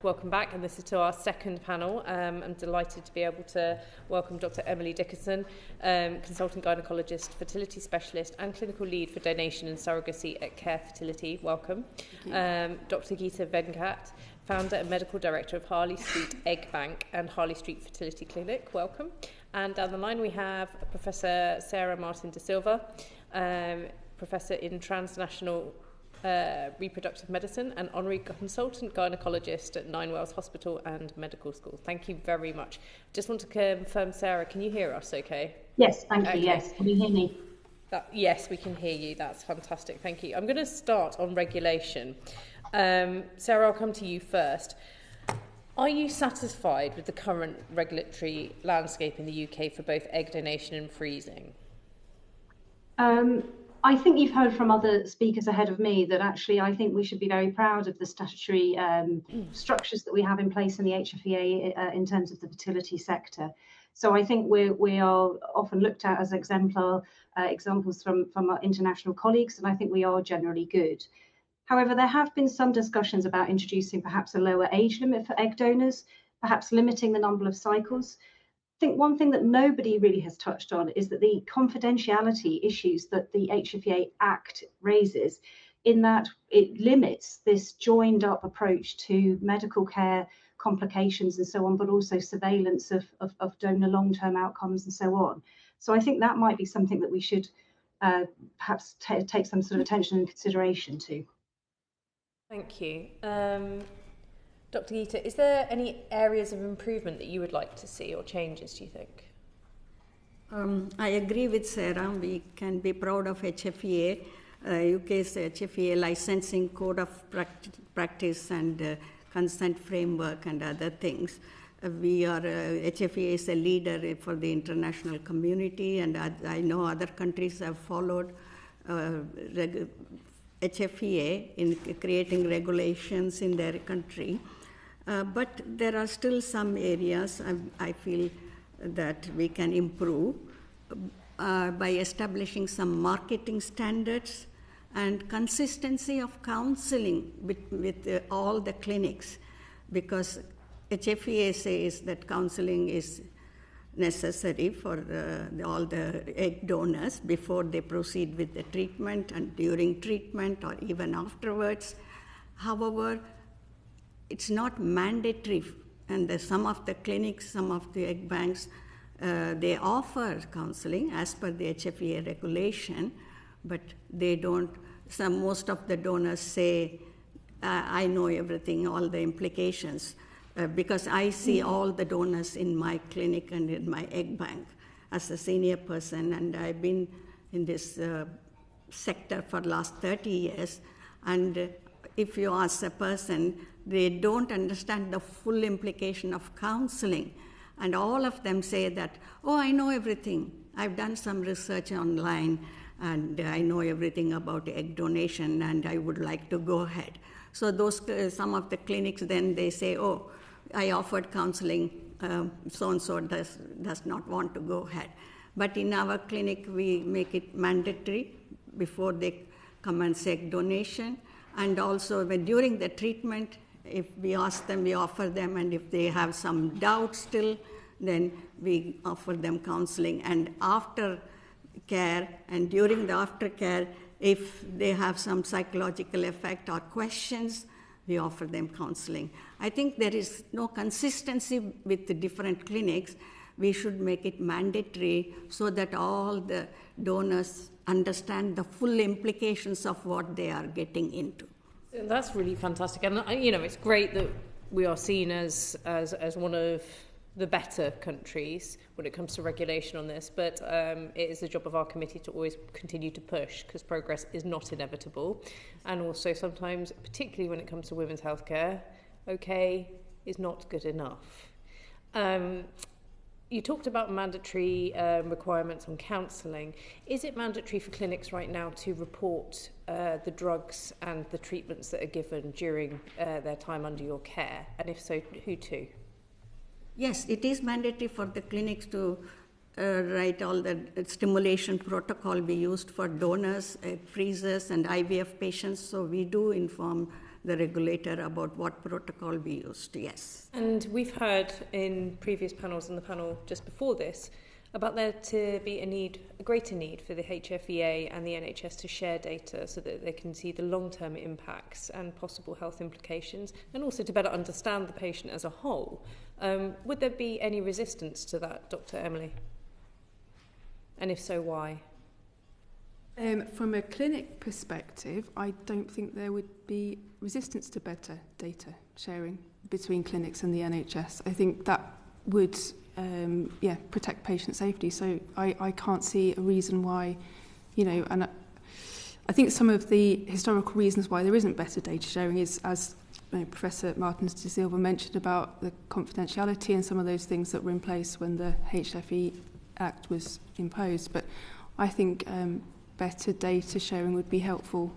S1: Welcome back, and this is to our second panel. I'm delighted to be able to welcome Dr. Emily Dickerson, consultant gynaecologist, fertility specialist and clinical lead for donation and surrogacy at Care Fertility. Welcome. Dr. Geeta Venkat, founder and medical director of Harley Street Egg Bank and Harley Street Fertility Clinic. Welcome. And down the line we have Professor Sarah Martin de Silva, professor in transnational reproductive medicine and honorary consultant gynecologist at Nine Wells Hospital and Medical School. Thank you very much. Just want to confirm, Sarah, can you hear us okay?
S8: Yes, thank you.
S1: Okay.
S8: Yes, can you hear me?
S1: Yes, we can hear you. That's fantastic. Thank you. I'm going to start on regulation. Sarah, I'll come to you first. Are you satisfied with the current regulatory landscape in the UK for both egg donation and freezing?
S8: I think you've heard from other speakers ahead of me that actually I think we should be very proud of the statutory structures that we have in place in the HFEA in terms of the fertility sector. So I think we are often looked at as examples from our international colleagues, and I think we are generally good. However, there have been some discussions about introducing perhaps a lower age limit for egg donors, perhaps limiting the number of cycles. I think one thing that nobody really has touched on is that the confidentiality issues that the HFEA Act raises, in that it limits this joined up approach to medical care, complications and so on, but also surveillance of donor long-term outcomes and so on. So I think that might be something that we should perhaps take some sort of attention and consideration to.
S1: Thank you. Dr. Geeta, is there any areas of improvement that you would like to see or changes, do you think?
S9: I agree with Sarah. We can be proud of HFEA, UK's HFEA licensing code of practice and consent framework and other things. We are, HFEA is a leader for the international community, and I know other countries have followed HFEA in creating regulations in their country. But there are still some areas I feel that we can improve by establishing some marketing standards and consistency of counseling with all the clinics, because HFEA says that counseling is necessary for all the egg donors before they proceed with the treatment and during treatment or even afterwards. However, it's not mandatory, and some of the clinics, some of the egg banks, they offer counseling as per the HFEA regulation, but they don't. Most of the donors say, I know everything, all the implications, because I see all the donors in my clinic and in my egg bank as a senior person, and I've been in this sector for the last 30 years, and if you ask a person, they don't understand the full implication of counseling. And all of them say that, oh, I know everything. I've done some research online, and I know everything about egg donation, and I would like to go ahead. So those some of the clinics, then they say, oh, I offered counseling, so-and-so does not want to go ahead. But in our clinic, we make it mandatory before they come and seek donation. And also during the treatment, if we ask them, we offer them, and if they have some doubt still, then we offer them counseling. And after care and during the aftercare, if they have some psychological effect or questions, we offer them counseling. I think there is no consistency with the different clinics. We should make it mandatory so that all the donors understand the full implications of what they are getting into.
S1: That's really fantastic, and it's great that we are seen as one of the better countries when it comes to regulation on this, but it is the job of our committee to always continue to push, because progress is not inevitable, and also sometimes, particularly when it comes to women's healthcare, okay is not good enough. You talked about mandatory requirements on counselling. Is it mandatory for clinics right now to report the drugs and the treatments that are given during their time under your care? And if so, who to?
S9: Yes, it is mandatory for the clinics to write all the stimulation protocol we used for donors, freezers, and IVF patients. So we do inform the regulator about what protocol we used. Yes.
S1: And we've heard in previous panels and the panel just before this about there to be a greater need for the HFEA and the NHS to share data so that they can see the long-term impacts and possible health implications, and also to better understand the patient as a whole. Would there be any resistance to that, Dr. Emily? And if so, why?
S10: From a clinic perspective, I don't think there would be resistance to better data sharing between clinics and the NHS. I think that would protect patient safety. So I can't see a reason why, and I think some of the historical reasons why there isn't better data sharing is, as Professor Martins de Silva mentioned, about the confidentiality and some of those things that were in place when the HFE Act was imposed. But I think better data sharing would be helpful,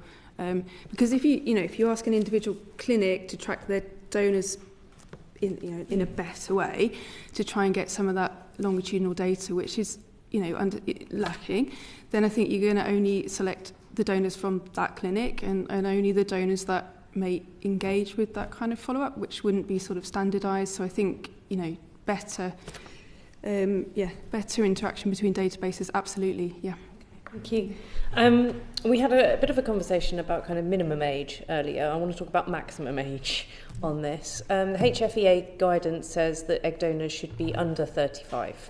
S10: because if you ask an individual clinic to track their donors in a better way, to try and get some of that longitudinal data, which is lacking, then I think you're going to only select the donors from that clinic and only the donors that may engage with that kind of follow-up, which wouldn't be sort of standardised. So I think better interaction between databases, absolutely, yeah.
S1: Thank you. We had a bit of a conversation about kind of minimum age earlier. I want to talk about maximum age on this. The HFEA guidance says that egg donors should be under 35,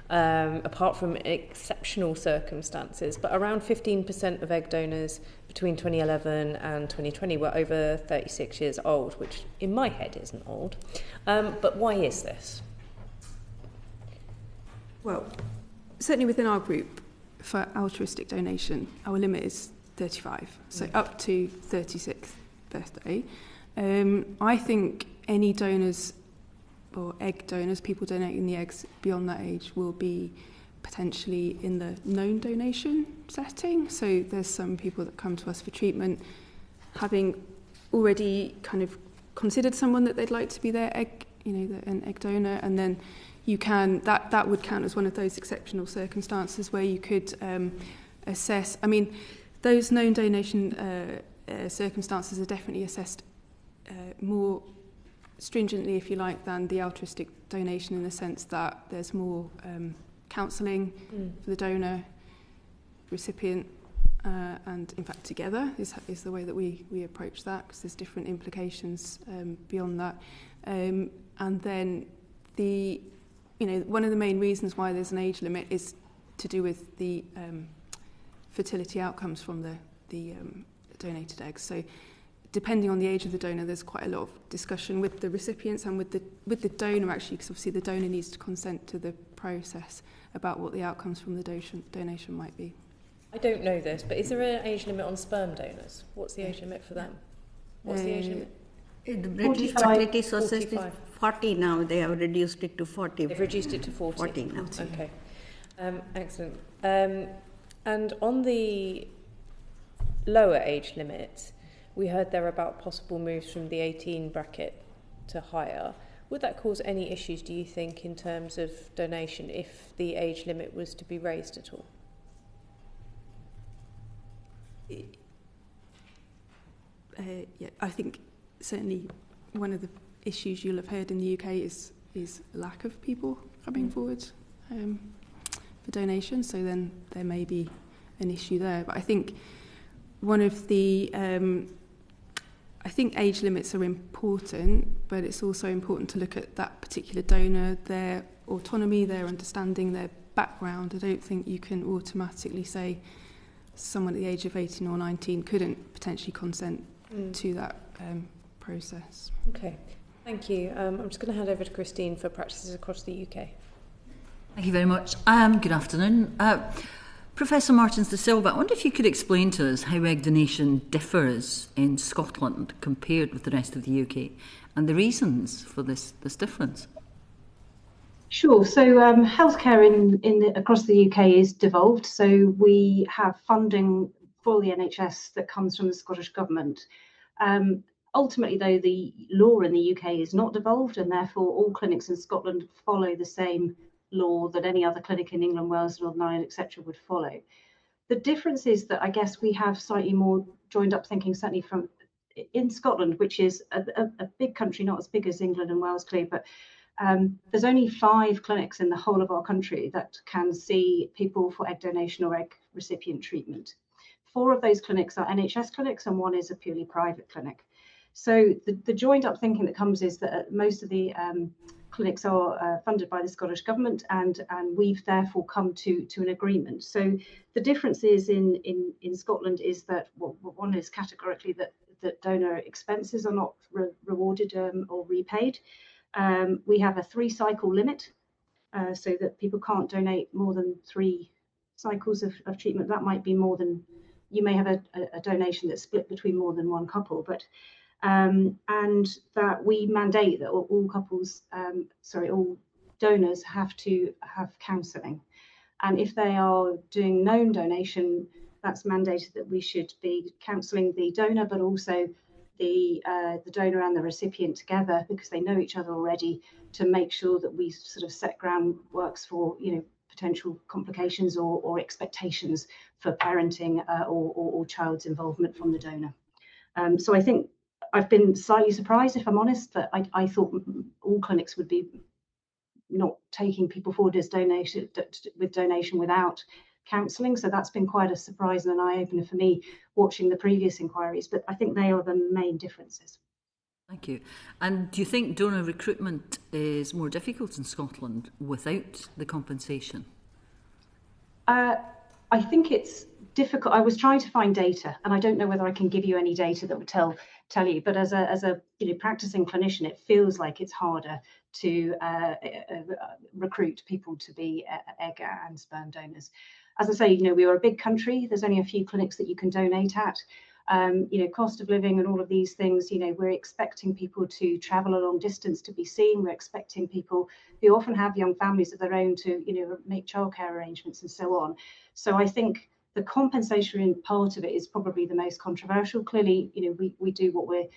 S1: apart from exceptional circumstances. But around 15% of egg donors between 2011 and 2020 were over 36 years old, which in my head isn't old. But why is this?
S10: Well, certainly within our group, for altruistic donation, our limit is 35, so up to 36th birthday. I think any donors or egg donors, people donating the eggs beyond that age, will be potentially in the known donation setting. So there's some people that come to us for treatment having already kind of considered someone that they'd like to be their egg, an egg donor, and then that would count as one of those exceptional circumstances where you could assess. I mean, those known donation circumstances are definitely assessed more stringently, if you like, than the altruistic donation, in the sense that there's more counselling for the donor, recipient, and in fact together is the way that we approach that, because there's different implications beyond that. And then one of the main reasons why there's an age limit is to do with the fertility outcomes from the donated eggs. So depending on the age of the donor, there's quite a lot of discussion with the recipients and with the donor, actually, because obviously the donor needs to consent to the process about what the outcomes from the donation might be.
S1: I don't know this, but is there an age limit on sperm donors? What's the age limit for them? What's the age limit?
S9: The British Fertility Society is 40 now. They have reduced it to 40.
S1: They've reduced it to 40.
S9: 40 now.
S1: Okay. Excellent. And on the lower age limit, we heard there about possible moves from the 18 bracket to higher. Would that cause any issues, do you think, in terms of donation if the age limit was to be raised at all?
S10: I think certainly one of the issues you'll have heard in the UK is lack of people coming forward for donation, so then there may be an issue there. But I think one of the I think age limits are important, but it's also important to look at that particular donor, their autonomy, their understanding, their background. I don't think you can automatically say someone at the age of 18 or 19 couldn't potentially consent to that process.
S1: Okay, thank you. I'm just going to hand over to Christine for practices across the UK.
S11: Thank you very much. Good afternoon. Professor Martins de Silva, I wonder if you could explain to us how egg donation differs in Scotland compared with the rest of the UK and the reasons for this difference.
S8: Sure. So healthcare across the UK is devolved. So we have funding for the NHS that comes from the Scottish Government. Ultimately, though, the law in the UK is not devolved, and therefore all clinics in Scotland follow the same law that any other clinic in England, Wales, Northern Ireland, etc. would follow. The difference is that I guess we have slightly more joined up thinking, certainly from in Scotland, which is a big country, not as big as England and Wales, clearly, but there's only 5 clinics in the whole of our country that can see people for egg donation or egg recipient treatment. 4 of those clinics are NHS clinics and 1 is a purely private clinic. So the joined up thinking that comes is that most of the clinics are funded by the Scottish Government, and we've therefore come to an agreement. So the difference is in Scotland is that, well, one is categorically that donor expenses are not rewarded or repaid. We have a 3-cycle limit, so that people can't donate more than 3 cycles of treatment. That might be more than, you may have a donation that's split between more than one couple, but and that we mandate that all donors have to have counselling. And if they are doing known donation, that's mandated that we should be counselling the donor, but also the donor and the recipient together, because they know each other already, to make sure that we sort of set groundworks for, potential complications or expectations for parenting or child's involvement from the donor. So I think I've been slightly surprised, if I'm honest, that I thought all clinics would be not taking people forward as donation without counselling. So that's been quite a surprise and an eye-opener for me watching the previous inquiries. But I think they are the main differences.
S11: Thank you. And do you think donor recruitment is more difficult in Scotland without the compensation?
S8: I think it's difficult. I was trying to find data, and I don't know whether I can give you any data that would tell you. But as a practicing clinician, it feels like it's harder to recruit people to be egg and sperm donors. As I say, we are a big country. There's only a few clinics that you can donate at. Cost of living and all of these things, we're expecting people to travel a long distance to be seen. We're expecting people who often have young families of their own to, make childcare arrangements and so on. So I think the compensation part of it is probably the most controversial. Clearly, we do what we're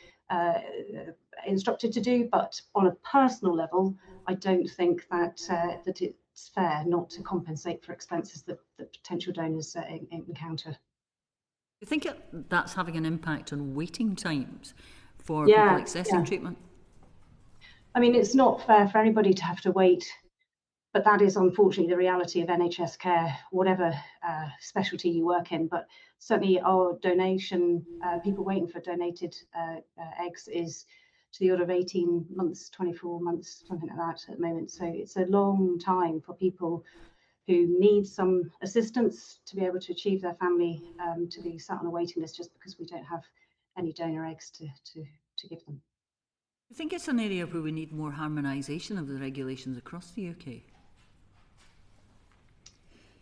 S8: instructed to do, but on a personal level, I don't think that it's fair not to compensate for expenses that potential donors encounter.
S11: Do you think that's having an impact on waiting times for people accessing treatment?
S8: I mean, it's not fair for anybody to have to wait, but that is unfortunately the reality of NHS care, whatever specialty you work in. But certainly our donation, people waiting for donated eggs is to the order of 18 months, 24 months, something like that at the moment. So it's a long time for people who need some assistance to be able to achieve their family, to be sat on a waiting list just because we don't have any donor eggs to give them.
S11: Do you think it's an area where we need more harmonisation of the regulations across the UK?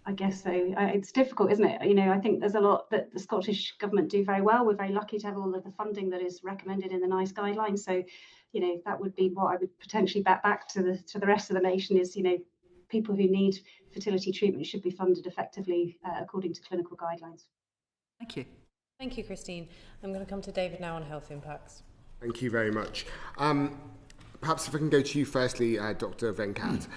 S8: I guess so. It's difficult, isn't it? I think there's a lot that the Scottish Government do very well. We're very lucky to have all of the funding that is recommended in the NICE guidelines. So, that would be what I would potentially back to the rest of the nation is, people who need fertility treatment should be funded effectively according to clinical guidelines.
S11: Thank you.
S1: Thank you, Christine. I'm going to come to David now on health impacts.
S12: Thank you very much. Perhaps if I can go to you firstly, Dr. Venkat.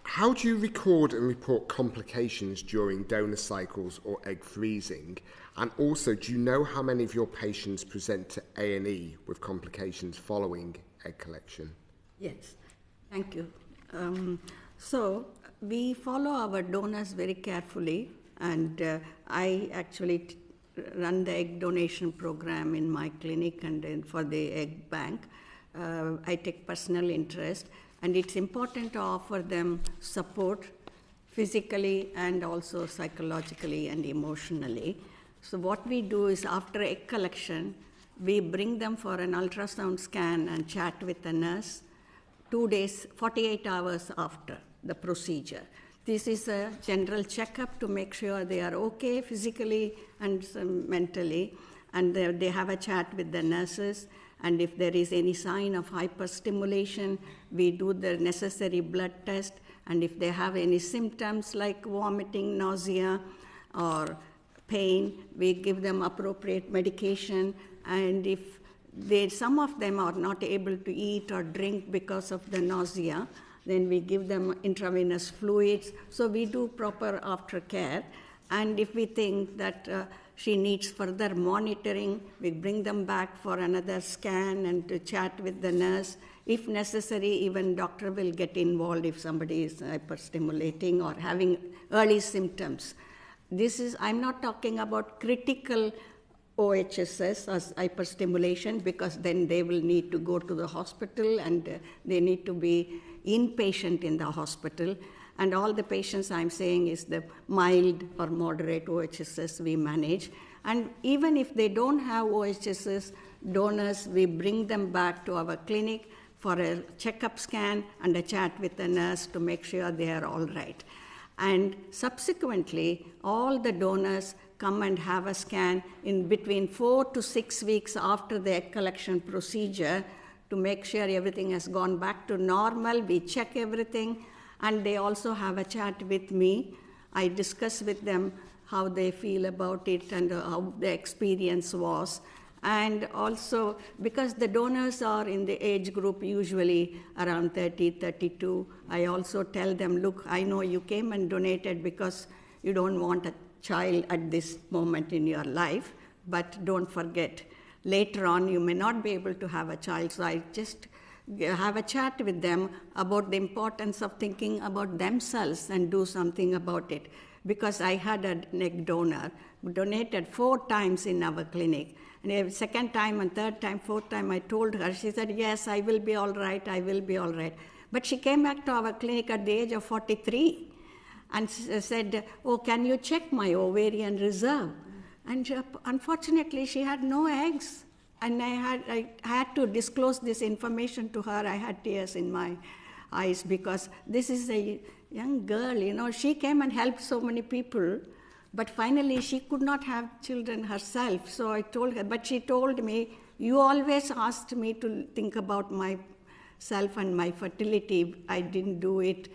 S12: How do you record and report complications during donor cycles or egg freezing? And also, do you know how many of your patients present to A&E with complications following egg collection?
S9: Yes, thank you. So we follow our donors very carefully, and I actually run the egg donation program in my clinic and then for the egg bank. I take personal interest, and it's important to offer them support physically and also psychologically and emotionally. So what we do is after egg collection, we bring them for an ultrasound scan and chat with the nurse 2 days, 48 hours after the procedure. This is a general checkup to make sure they are okay physically and mentally, and they have a chat with the nurses. And if there is any sign of hyperstimulation, we do the necessary blood test. And if they have any symptoms like vomiting, nausea, or pain, we give them appropriate medication. And if some of them are not able to eat or drink because of the nausea, then we give them intravenous fluids. So we do proper aftercare. And if we think that she needs further monitoring, we bring them back for another scan and to chat with the nurse. If necessary, even doctor will get involved if somebody is hyperstimulating or having early symptoms. I'm not talking about critical OHSS as hyperstimulation, because then they will need to go to the hospital and they need to be inpatient in the hospital. And all the patients I'm saying is the mild or moderate OHSS we manage. And even if they don't have OHSS donors, we bring them back to our clinic for a checkup scan and a chat with the nurse to make sure they are all right. And subsequently, all the donors come and have a scan in between 4 to 6 weeks after the egg collection procedure to make sure everything has gone back to normal. We check everything, and they also have a chat with me. I discuss with them how they feel about it and how the experience was. And also, because the donors are in the age group usually around 30, 32, I also tell them, look, I know you came and donated because you don't want a child at this moment in your life, but don't forget, later on you may not be able to have a child. So I just have a chat with them about the importance of thinking about themselves and do something about it. Because I had an egg donor who donated 4 times in our clinic. And the second time and third time, fourth time, I told her, she said, yes, I will be all right, I will be all right. But she came back to our clinic at the age of 43 and said, oh, can you check my ovarian reserve? And unfortunately, she had no eggs. And I had to disclose this information to her. I had tears in my eyes because this is a young girl, she came and helped so many people. But finally, she could not have children herself. So I told her, but she told me, you always asked me to think about myself and my fertility. I didn't do it.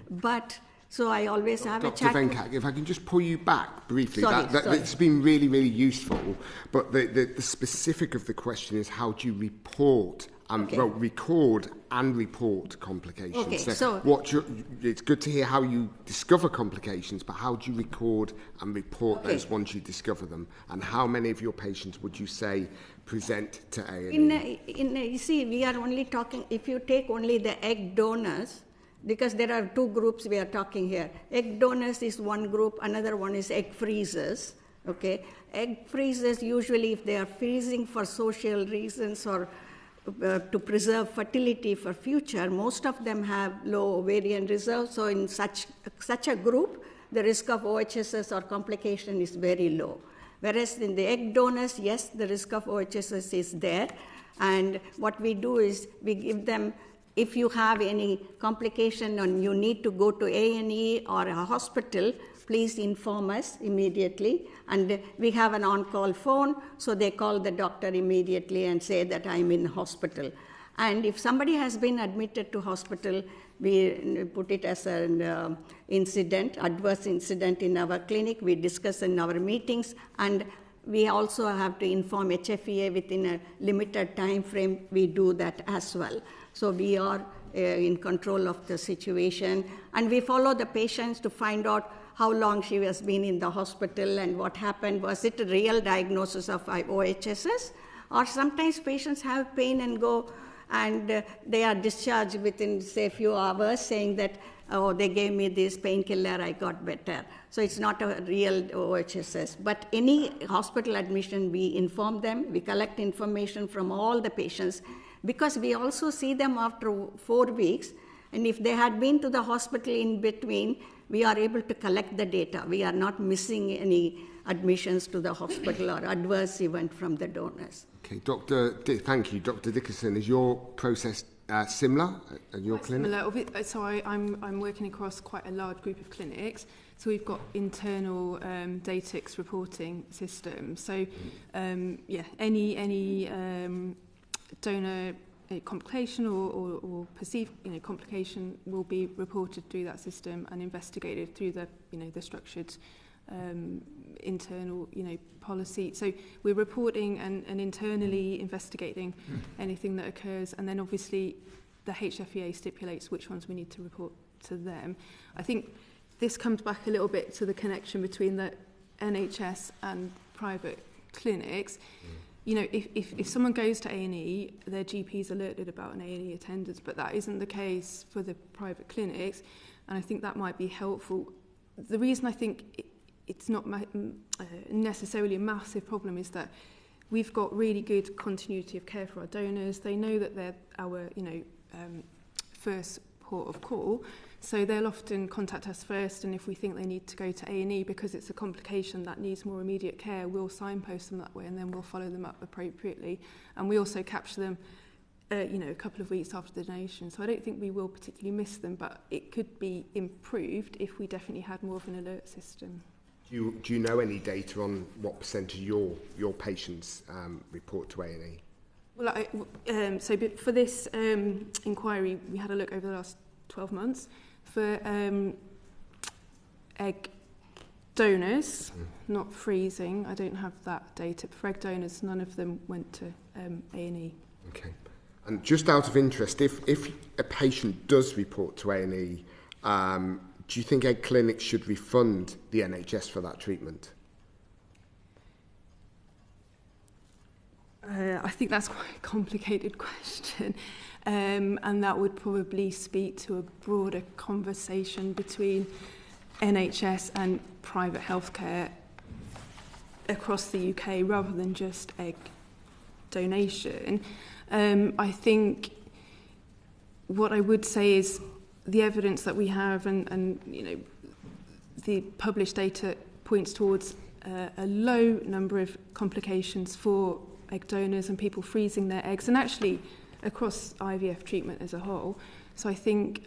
S9: But so I always have a chat.
S12: Dr. Venkat, if I can just pull you back briefly.
S9: Sorry.
S12: It's been really, really useful. But the specific of the question is, how do you report record and report complications?
S9: Okay,
S12: it's good to hear how you discover complications, but how do you record and report those once you discover them? And how many of your patients would you say present to A&E?
S9: You see, we are only talking, if you take only the egg donors, because there are 2 groups we are talking here. Egg donors is one group, another one is egg freezers. Okay, egg freezers usually, if they are freezing for social reasons or to preserve fertility for future, most of them have low ovarian reserve. So in such a group, the risk of OHSS or complication is very low. Whereas in the egg donors, yes, the risk of OHSS is there. And what we do is we give them, if you have any complication and you need to go to A&E or a hospital, please inform us immediately. And we have an on-call phone, so they call the doctor immediately and say that I'm in hospital. And if somebody has been admitted to hospital, we put it as an adverse incident in our clinic. We discuss in our meetings, and we also have to inform HFEA within a limited time frame. We do that as well. So we are in control of the situation, and we follow the patients to find out how long she has been in the hospital and what happened. Was it a real diagnosis of OHSS? Or sometimes patients have pain and go, and they are discharged within, say, a few hours, saying that, oh, they gave me this painkiller, I got better. So it's not a real OHSS. But any hospital admission, we inform them, we collect information from all the patients, because we also see them after 4 weeks, and if they had been to the hospital in between, we are able to collect the data. We are not missing any admissions to the hospital or adverse event from the donors.
S12: Okay, thank you. Dr. Dickerson, is your process similar at your clinic?
S10: Similar. So I'm working across quite a large group of clinics. So we've got internal Datix reporting systems. So any donor complication or perceived complication will be reported through that system and investigated through the the structured internal policy. So we're reporting and internally investigating anything that occurs, and then obviously the HFEA stipulates which ones we need to report to them. I think this comes back a little bit to the connection between the NHS and private clinics, you know, if someone goes to A&E, their GP is alerted about an A&E attendance, but that isn't the case for the private clinics, and I think that might be helpful. The reason I think it's not necessarily a massive problem is that we've got really good continuity of care for our donors. They know that they're our, first port of call, so they'll often contact us first, and if we think they need to go to A&E because it's a complication that needs more immediate care, we'll signpost them that way, and then we'll follow them up appropriately. And we also capture them, a couple of weeks after the donation. So I don't think we will particularly miss them, but it could be improved if we definitely had more of an alert system.
S12: Do you know any data on what percentage of your patients report to A&E?
S10: Well, so for this inquiry, we had a look over the last 12 months. For egg donors, not freezing, I don't have that data. For egg donors, none of them went to A&E.
S12: Okay. And just out of interest, if a patient does report to A&E, do you think egg clinics should refund the NHS for that treatment?
S10: I think that's quite a complicated question. And that would probably speak to a broader conversation between NHS and private healthcare across the UK rather than just egg donation. I think what I would say is the evidence that we have and the published data points towards a low number of complications for egg donors and people freezing their eggs, and actually across IVF treatment as a whole. So I think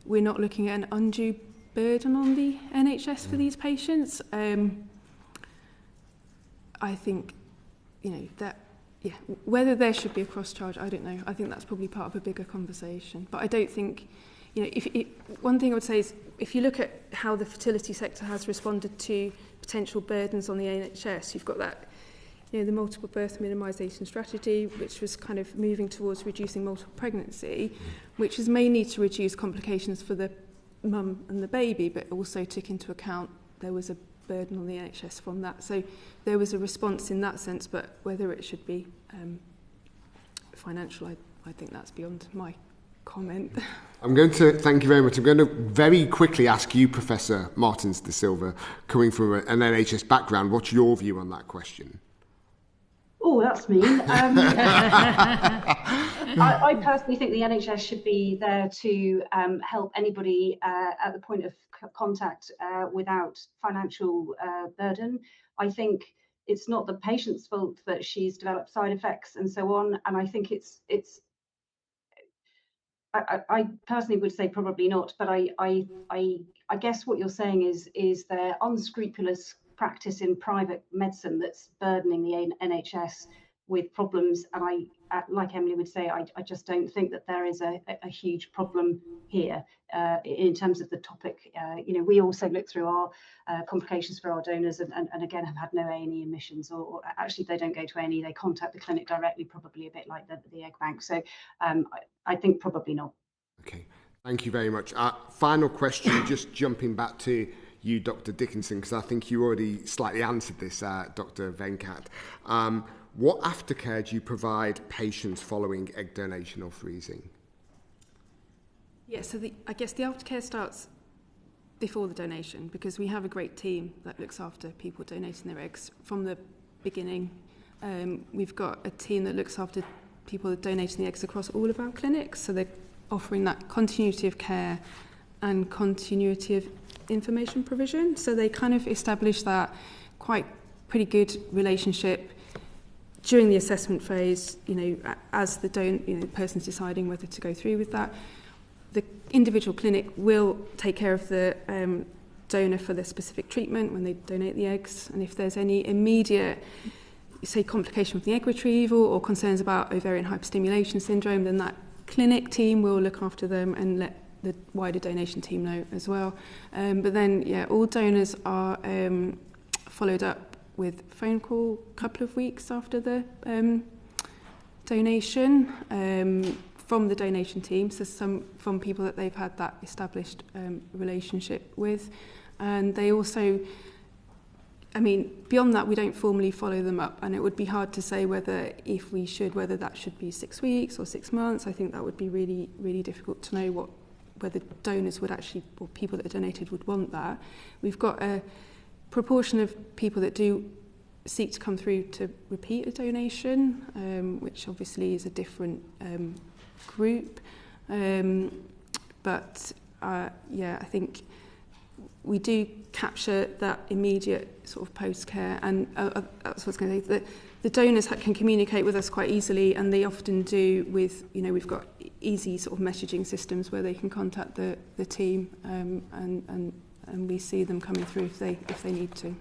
S10: we're not looking at an undue burden on the NHS for these patients. I think, that, whether there should be a cross-charge, I don't know. I think that's probably part of a bigger conversation. But I don't think, one thing I would say is, if you look at how the fertility sector has responded to potential burdens on the NHS, you've got that, the multiple birth minimisation strategy, which was kind of moving towards reducing multiple pregnancy, which is mainly to reduce complications for the mum and the baby, but also took into account there was a burden on the NHS from that. So there was a response in that sense, but whether it should be financial, I think that's beyond my comment.
S12: I'm going to thank you very much. I'm going to very quickly ask you, Professor Martins de Silva, coming from an NHS background, what's your view on that question?
S8: Oh, that's mean. I personally think the NHS should be there to help anybody at the point of contact without financial burden. I think it's not the patient's fault that she's developed side effects and so on. And I think I personally would say probably not. But I guess what you're saying is there unscrupulous practice in private medicine that's burdening the NHS with problems, and I like Emily would say, I just don't think that there is a huge problem here in terms of the topic. We also look through our complications for our donors and again have had no A&E admissions, or actually they don't go to A&E, they contact the clinic directly, probably a bit like the egg bank. So I think probably not. Okay,
S12: thank you very much. Final question, just jumping back to you, Dr. Dickinson, because I think you already slightly answered this, Dr. Venkat. What aftercare do you provide patients following egg donation or freezing?
S10: Yeah, so I guess the aftercare starts before the donation, because we have a great team that looks after people donating their eggs from the beginning. We've got a team that looks after people donating the eggs across all of our clinics, so they're offering that continuity of care and continuity of information provision. So they kind of establish that pretty good relationship during the assessment phase, as the person's deciding whether to go through with that. The individual clinic will take care of the donor for the specific treatment when they donate the eggs, and if there's any immediate, say, complication with the egg retrieval or concerns about ovarian hyperstimulation syndrome, then that clinic team will look after them and let the wider donation team know as well. But then, all donors are followed up with a phone call a couple of weeks after the donation from the donation team, so from people that they've had that established relationship with. And they also I mean, beyond that, we don't formally follow them up, and it would be hard to say whether that should be 6 weeks or 6 months. I think that would be really, really difficult to know whether donors would actually, or people that are donated would want that. We've got a proportion of people that do seek to come through to repeat a donation, which obviously is a different group. But I think we do capture that immediate sort of post-care, and that's what I was going to say. The donors can communicate with us quite easily, and they often do with, we've got easy sort of messaging systems where they can contact the team, and we see them coming through if they need to.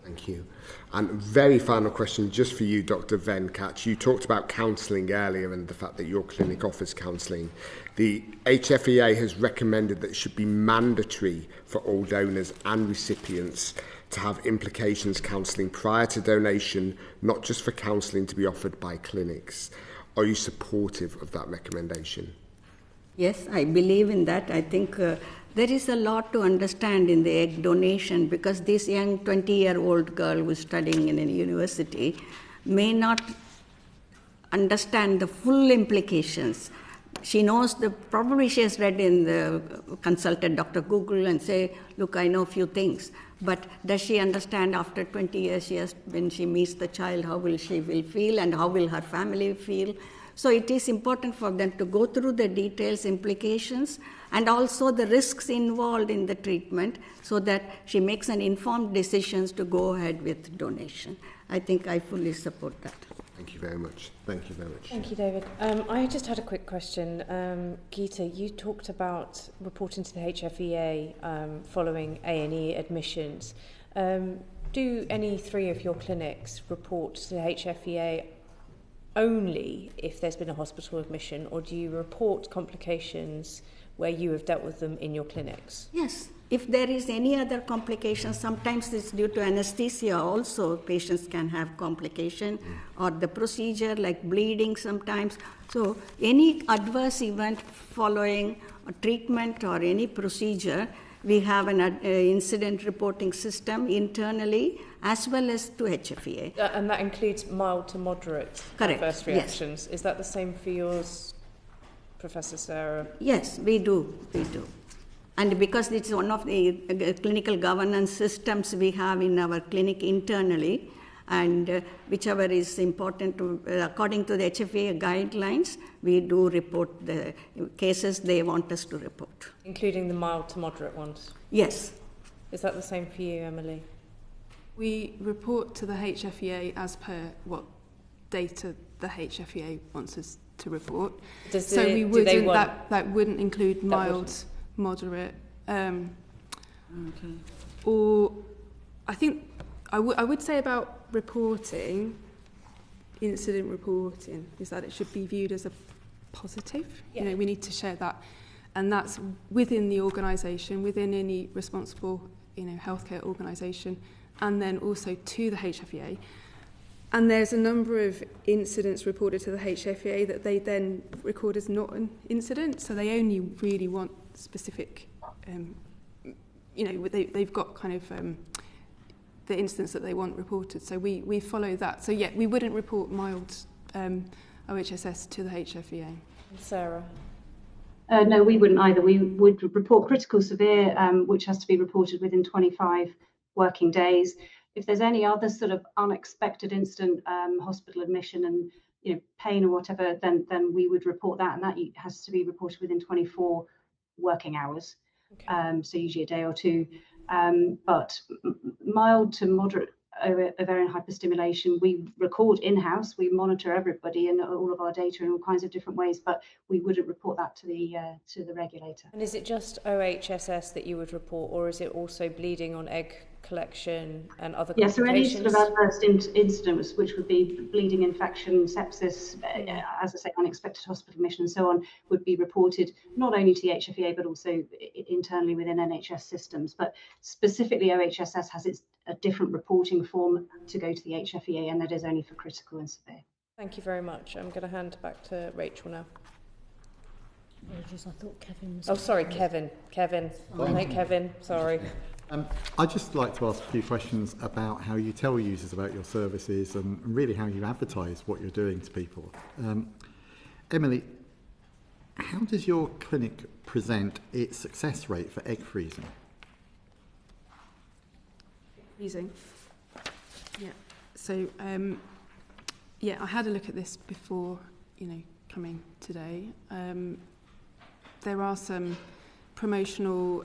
S12: Thank you. And very final question just for you, Dr. Venkat. You talked about counselling earlier and the fact that your clinic offers counselling. The HFEA has recommended that it should be mandatory for all donors and recipients to have implications counselling prior to donation, not just for counselling to be offered by clinics. Are you supportive of that recommendation?
S9: Yes, I believe in that. I think there is a lot to understand in the egg donation, because this young 20-year-old girl who is studying in a university may not understand the full implications. She knows probably she has read consulted Dr. Google and say, look, I know a few things. But does she understand after 20 years, when she meets the child, how will she feel and how will her family feel? So it is important for them to go through the details, implications, and also the risks involved in the treatment, so that she makes an informed decision to go ahead with donation. I think I fully support that.
S12: Thank you very much. Thank you very much.
S1: Thank you, David. I just had a quick question. Geeta, you talked about reporting to the HFEA following A&E admissions. Do any 3 of your clinics report to the HFEA only if there's been a hospital admission, or do you report complications where you have dealt with them in your clinics?
S9: Yes. If there is any other complications, sometimes it's due to anesthesia also, patients can have complication, or the procedure like bleeding sometimes. So any adverse event following a treatment or any procedure, we have an incident reporting system internally as well as to HFEA.
S1: And that includes mild to moderate adverse reactions. Yes. Is that the same for yours, Professor Sarah?
S9: Yes, we do. And because it's one of the clinical governance systems we have in our clinic internally, and whichever is important according to the HFEA guidelines, we do report the cases they want us to report.
S1: Including the mild to moderate ones?
S9: Yes.
S1: Is that the same for you, Emily?
S10: We report to the HFEA as per what data the HFEA wants us to report. We wouldn't, that wouldn't include mild, moderate, or I think I would say about reporting, incident reporting, is that it should be viewed as a positive. Yeah. We need to share that, and that's within the organisation, within any responsible, healthcare organisation, and then also to the HFEA. And there's a number of incidents reported to the HFEA that they then record as not an incident, so they only really want specific, they've got kind of the incidents that they want reported. So we follow that. So yeah, we wouldn't report mild OHSS to the HFEA.
S1: Sarah?
S8: No, we wouldn't either. We would report critical severe, which has to be reported within 25 working days. If there's any other sort of unexpected incident, hospital admission and pain or whatever, then we would report that, and that has to be reported within 24 working hours. Okay. So usually a day or two. But mild to moderate ovarian hyperstimulation, we record in-house. We monitor everybody and all of our data in all kinds of different ways, but we wouldn't report that to the regulator.
S1: And is it just OHSS that you would report, or is it also bleeding on egg collection and other complications?
S8: So any sort of adverse incidents, which would be bleeding, infection, sepsis, as I say, unexpected hospital admission and so on, would be reported not only to the HFEA but also internally within NHS systems. But specifically OHSS has a different reporting form to go to the HFEA, and that is only for critical and severe.
S1: Thank you very much. I'm going to hand back to Rachel now.
S6: I thought Kevin was...
S1: Oh, sorry, Kevin. Kevin. Sorry.
S13: I'd just like to ask a few questions about how you tell users about your services and really how you advertise what you're doing to people. Emily, how does your clinic present its success rate for egg freezing?
S10: Freezing. Yeah. So, I had a look at this before, coming today. There are some promotional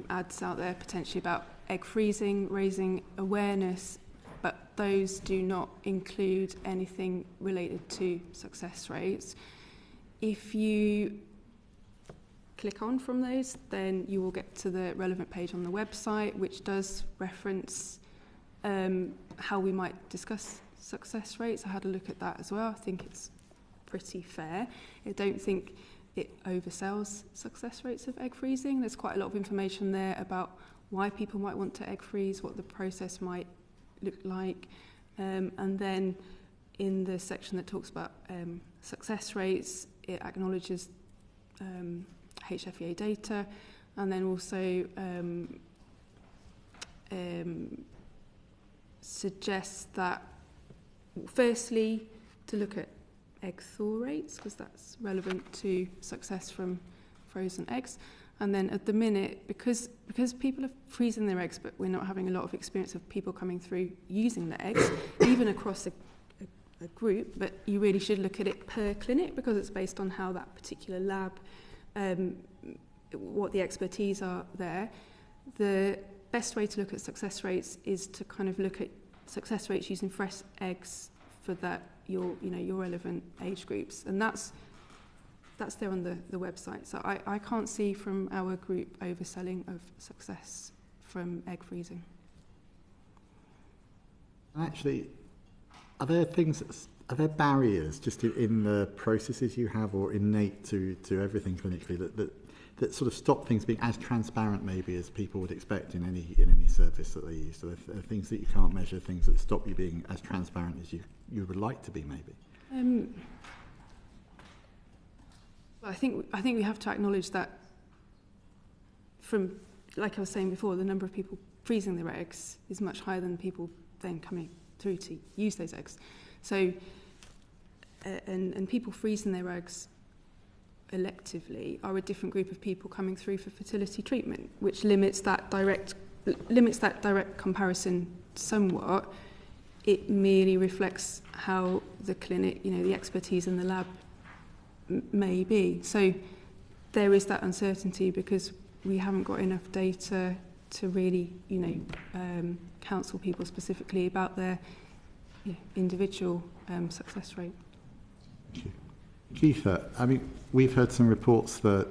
S10: ads out there potentially about egg freezing, raising awareness, but those do not include anything related to success rates. If you click on from those, then you will get to the relevant page on the website, which does reference how we might discuss success rates. I had a look at that as well. I think it's pretty fair. I don't think it oversells success rates of egg freezing. There's quite a lot of information there about why people might want to egg freeze, what the process might look like, and then in the section that talks about success rates, it acknowledges HFEA data, and then also suggests that, firstly, to look at egg thaw rates, because that's relevant to success from frozen eggs. And then at the minute, because people are freezing their eggs, but we're not having a lot of experience of people coming through using the eggs, even across a group, but you really should look at it per clinic because it's based on how that particular lab, what the expertise are there. The best way to look at success rates is to kind of look at success rates using fresh eggs for that your relevant age groups, and that's there on the website. So I can't see from our group overselling of success from egg freezing.
S13: Actually, are there barriers just in the processes you have or innate to everything clinically that sort of stop things being as transparent maybe as people would expect in any service that they use? So there are things that you can't measure, things that stop you being as transparent as you would like to be maybe?
S10: Well, I think we have to acknowledge that from, like I was saying before, the number of people freezing their eggs is much higher than people then coming through to use those eggs. So, and people freezing their eggs electively are a different group of people coming through for fertility treatment, which limits that direct comparison somewhat. It merely reflects how the clinic, the expertise in the lab may be. So there is that uncertainty because we haven't got enough data to really, counsel people specifically about their individual success rate.
S13: Thank you. Keitha, we've heard some reports that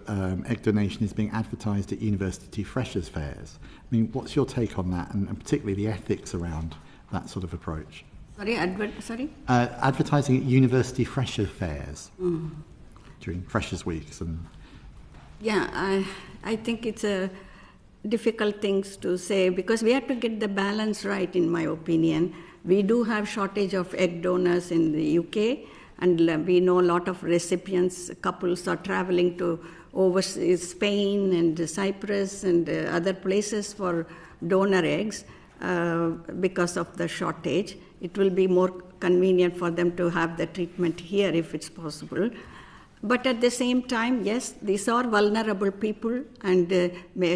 S13: egg donation is being advertised at university freshers' fairs. What's your take on that, and particularly the ethics around that sort of approach?
S9: Sorry?
S13: Advertising at university freshers' fairs during freshers' weeks.
S9: Yeah, I think it's a difficult things to say because we have to get the balance right, in my opinion. We do have shortage of egg donors in the UK, and we know a lot of recipients, couples are traveling to overseas, Spain and Cyprus and other places for donor eggs because of the shortage. It will be more convenient for them to have the treatment here if it's possible. But at the same time, yes, these are vulnerable people, and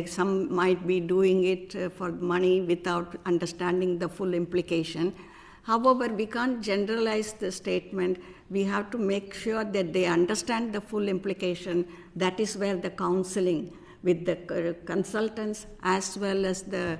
S9: some might be doing it for money without understanding the full implication. However, we can't generalize the statement. We have to make sure that they understand the full implication. That is where the counseling with the consultants as well as the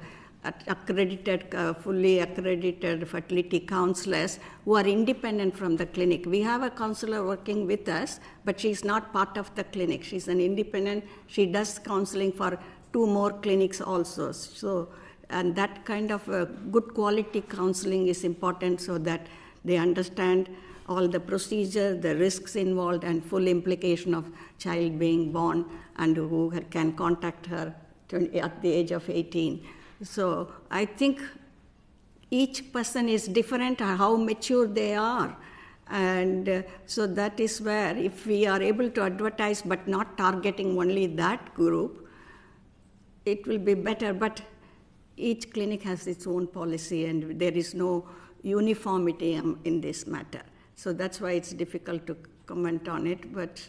S9: fully accredited fertility counselors who are independent from the clinic. We have a counselor working with us, but she's not part of the clinic. She's an independent. She does counseling for 2 more clinics also. So, and that kind of good quality counseling is important so that they understand all the procedure, the risks involved, and full implication of child being born, and who can contact her at the age of 18. So I think each person is different, how mature they are. And so that is where, if we are able to advertise but not targeting only that group, it will be better. But each clinic has its own policy and there is no uniformity in this matter. So that's why it's difficult to comment on it, but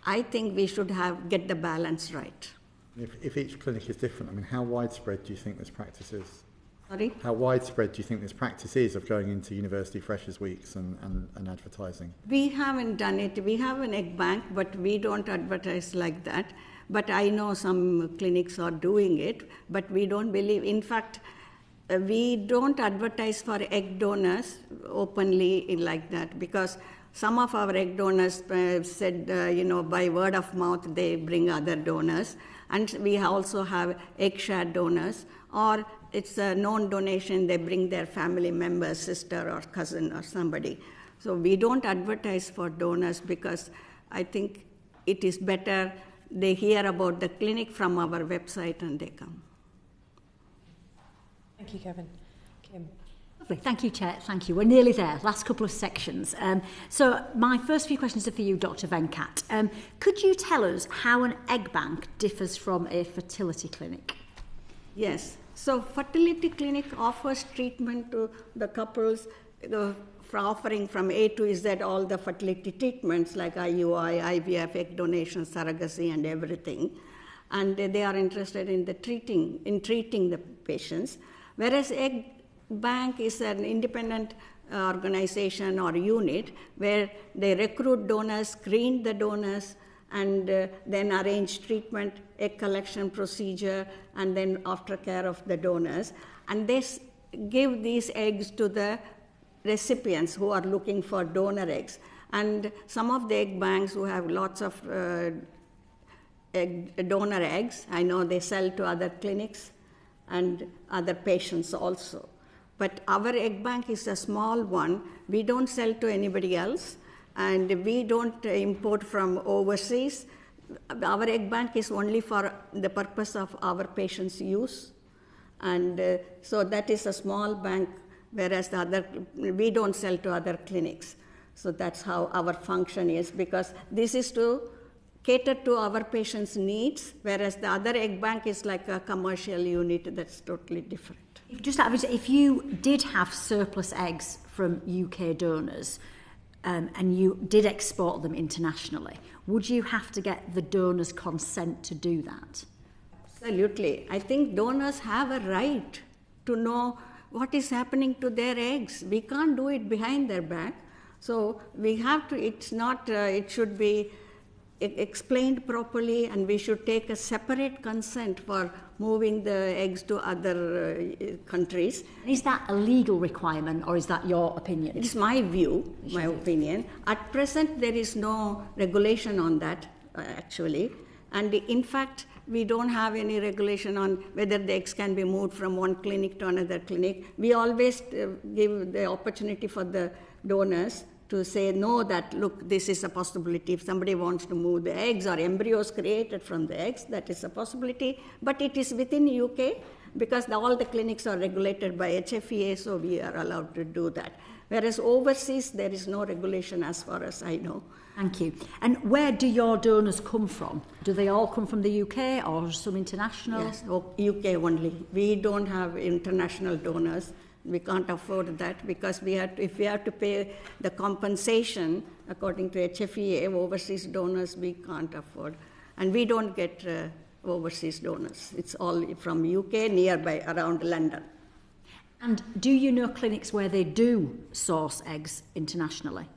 S9: I think we should get the balance right.
S13: If each clinic is different, I mean, how widespread do you think this practice is?
S9: Sorry?
S13: How widespread do you think this practice is of going into University Freshers' Weeks and advertising?
S9: We haven't done it. We have an egg bank, but we don't advertise like that. But I know some clinics are doing it, but we don't believe. In fact, we don't advertise for egg donors openly like that, because some of our egg donors said, by word of mouth, they bring other donors. And we also have egg share donors, or it's a known donation, they bring their family member, sister or cousin or somebody. So we don't advertise for donors because I think it is better they hear about the clinic from our website and they come.
S1: Thank you, Kevin. Kim.
S6: Lovely. Thank you, Chair. Thank you. We're nearly there. Last couple of sections. So my first few questions are for you, Dr. Venkat. Could you tell us how an egg bank differs from a fertility clinic?
S9: Yes. So fertility clinic offers treatment to the couples, offering from A to Z all the fertility treatments like IUI, IVF, egg donation, surrogacy, and everything. And they are interested in treating the patients. Whereas egg bank is an independent organization or unit where they recruit donors, screen the donors, and then arrange treatment, egg collection procedure, and then aftercare of the donors. And they give these eggs to the recipients who are looking for donor eggs. And some of the egg banks who have lots of donor eggs, I know they sell to other clinics and other patients also. But our egg bank is a small one. We don't sell to anybody else, and we don't import from overseas. Our egg bank is only for the purpose of our patients' use. And so that is a small bank, whereas we don't sell to other clinics. So that's how our function is, because this is to cater to our patients' needs, whereas the other egg bank is like a commercial unit that's totally different.
S6: If you did have surplus eggs from UK donors and you did export them internationally, would you have to get the donor's consent to do that?
S9: Absolutely. I think donors have a right to know what is happening to their eggs. We can't do it behind their back. So we have to, it should be explained properly, and we should take a separate consent for moving the eggs to other countries.
S6: Is that a legal requirement, or is that your opinion?
S9: It's my view, my opinion. At present, there is no regulation on that, actually. And in fact, we don't have any regulation on whether the eggs can be moved from one clinic to another clinic. We always give the opportunity for the donors to say, no, that, look, this is a possibility. If somebody wants to move the eggs or embryos created from the eggs, that is a possibility. But it is within UK, because all the clinics are regulated by HFEA, so we are allowed to do that. Whereas overseas, there is no regulation as far as I know.
S6: Thank you. And where do your donors come from? Do they all come from the UK or some international?
S9: Yes, UK only. We don't have international donors. We can't afford that, because if we have to pay the compensation according to HFEA, overseas donors we can't afford. And we don't get overseas donors. It's all from UK, nearby, around London.
S6: And do you know clinics where they do source eggs internationally?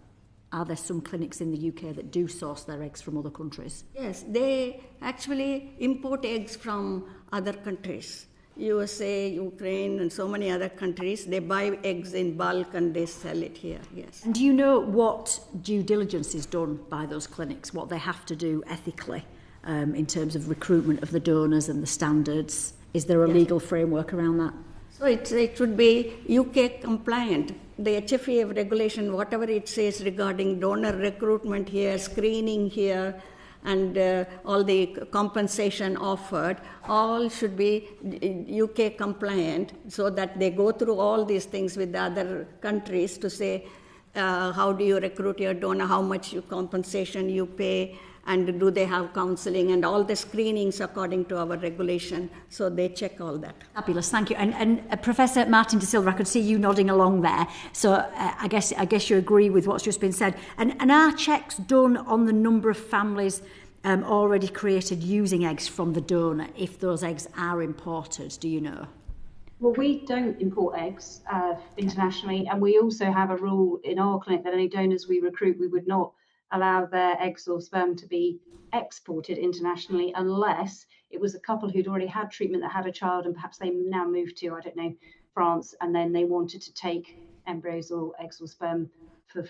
S6: Are there some clinics in the UK that do source their eggs from other countries?
S9: Yes, they actually import eggs from other countries. USA, Ukraine, and so many other countries. They buy eggs in bulk and they sell it here, yes.
S6: And do you know what due diligence is done by those clinics, what they have to do ethically in terms of recruitment of the donors and the standards? Is there a legal framework around that?
S9: So it should be UK compliant. The HFEA regulation, whatever it says regarding donor recruitment here, screening here, and all the compensation offered, all should be UK compliant, so that they go through all these things with the other countries to say, how do you recruit your donor, how much compensation you pay, and do they have counselling and all the screenings according to our regulation. So they check all that.
S14: Fabulous, thank you. And Professor Martin De Silva, I could see you nodding along there. So I guess you agree with what's just been said. And are checks done on the number of families already created using eggs from the donor, if those eggs are imported? Do you know?
S8: Well, we don't import eggs internationally, and we also have a rule in our clinic that any donors we recruit, we would not allow their eggs or sperm to be exported internationally unless it was a couple who'd already had treatment that had a child, and perhaps they now moved to, I don't know, France, and then they wanted to take embryos or eggs or sperm for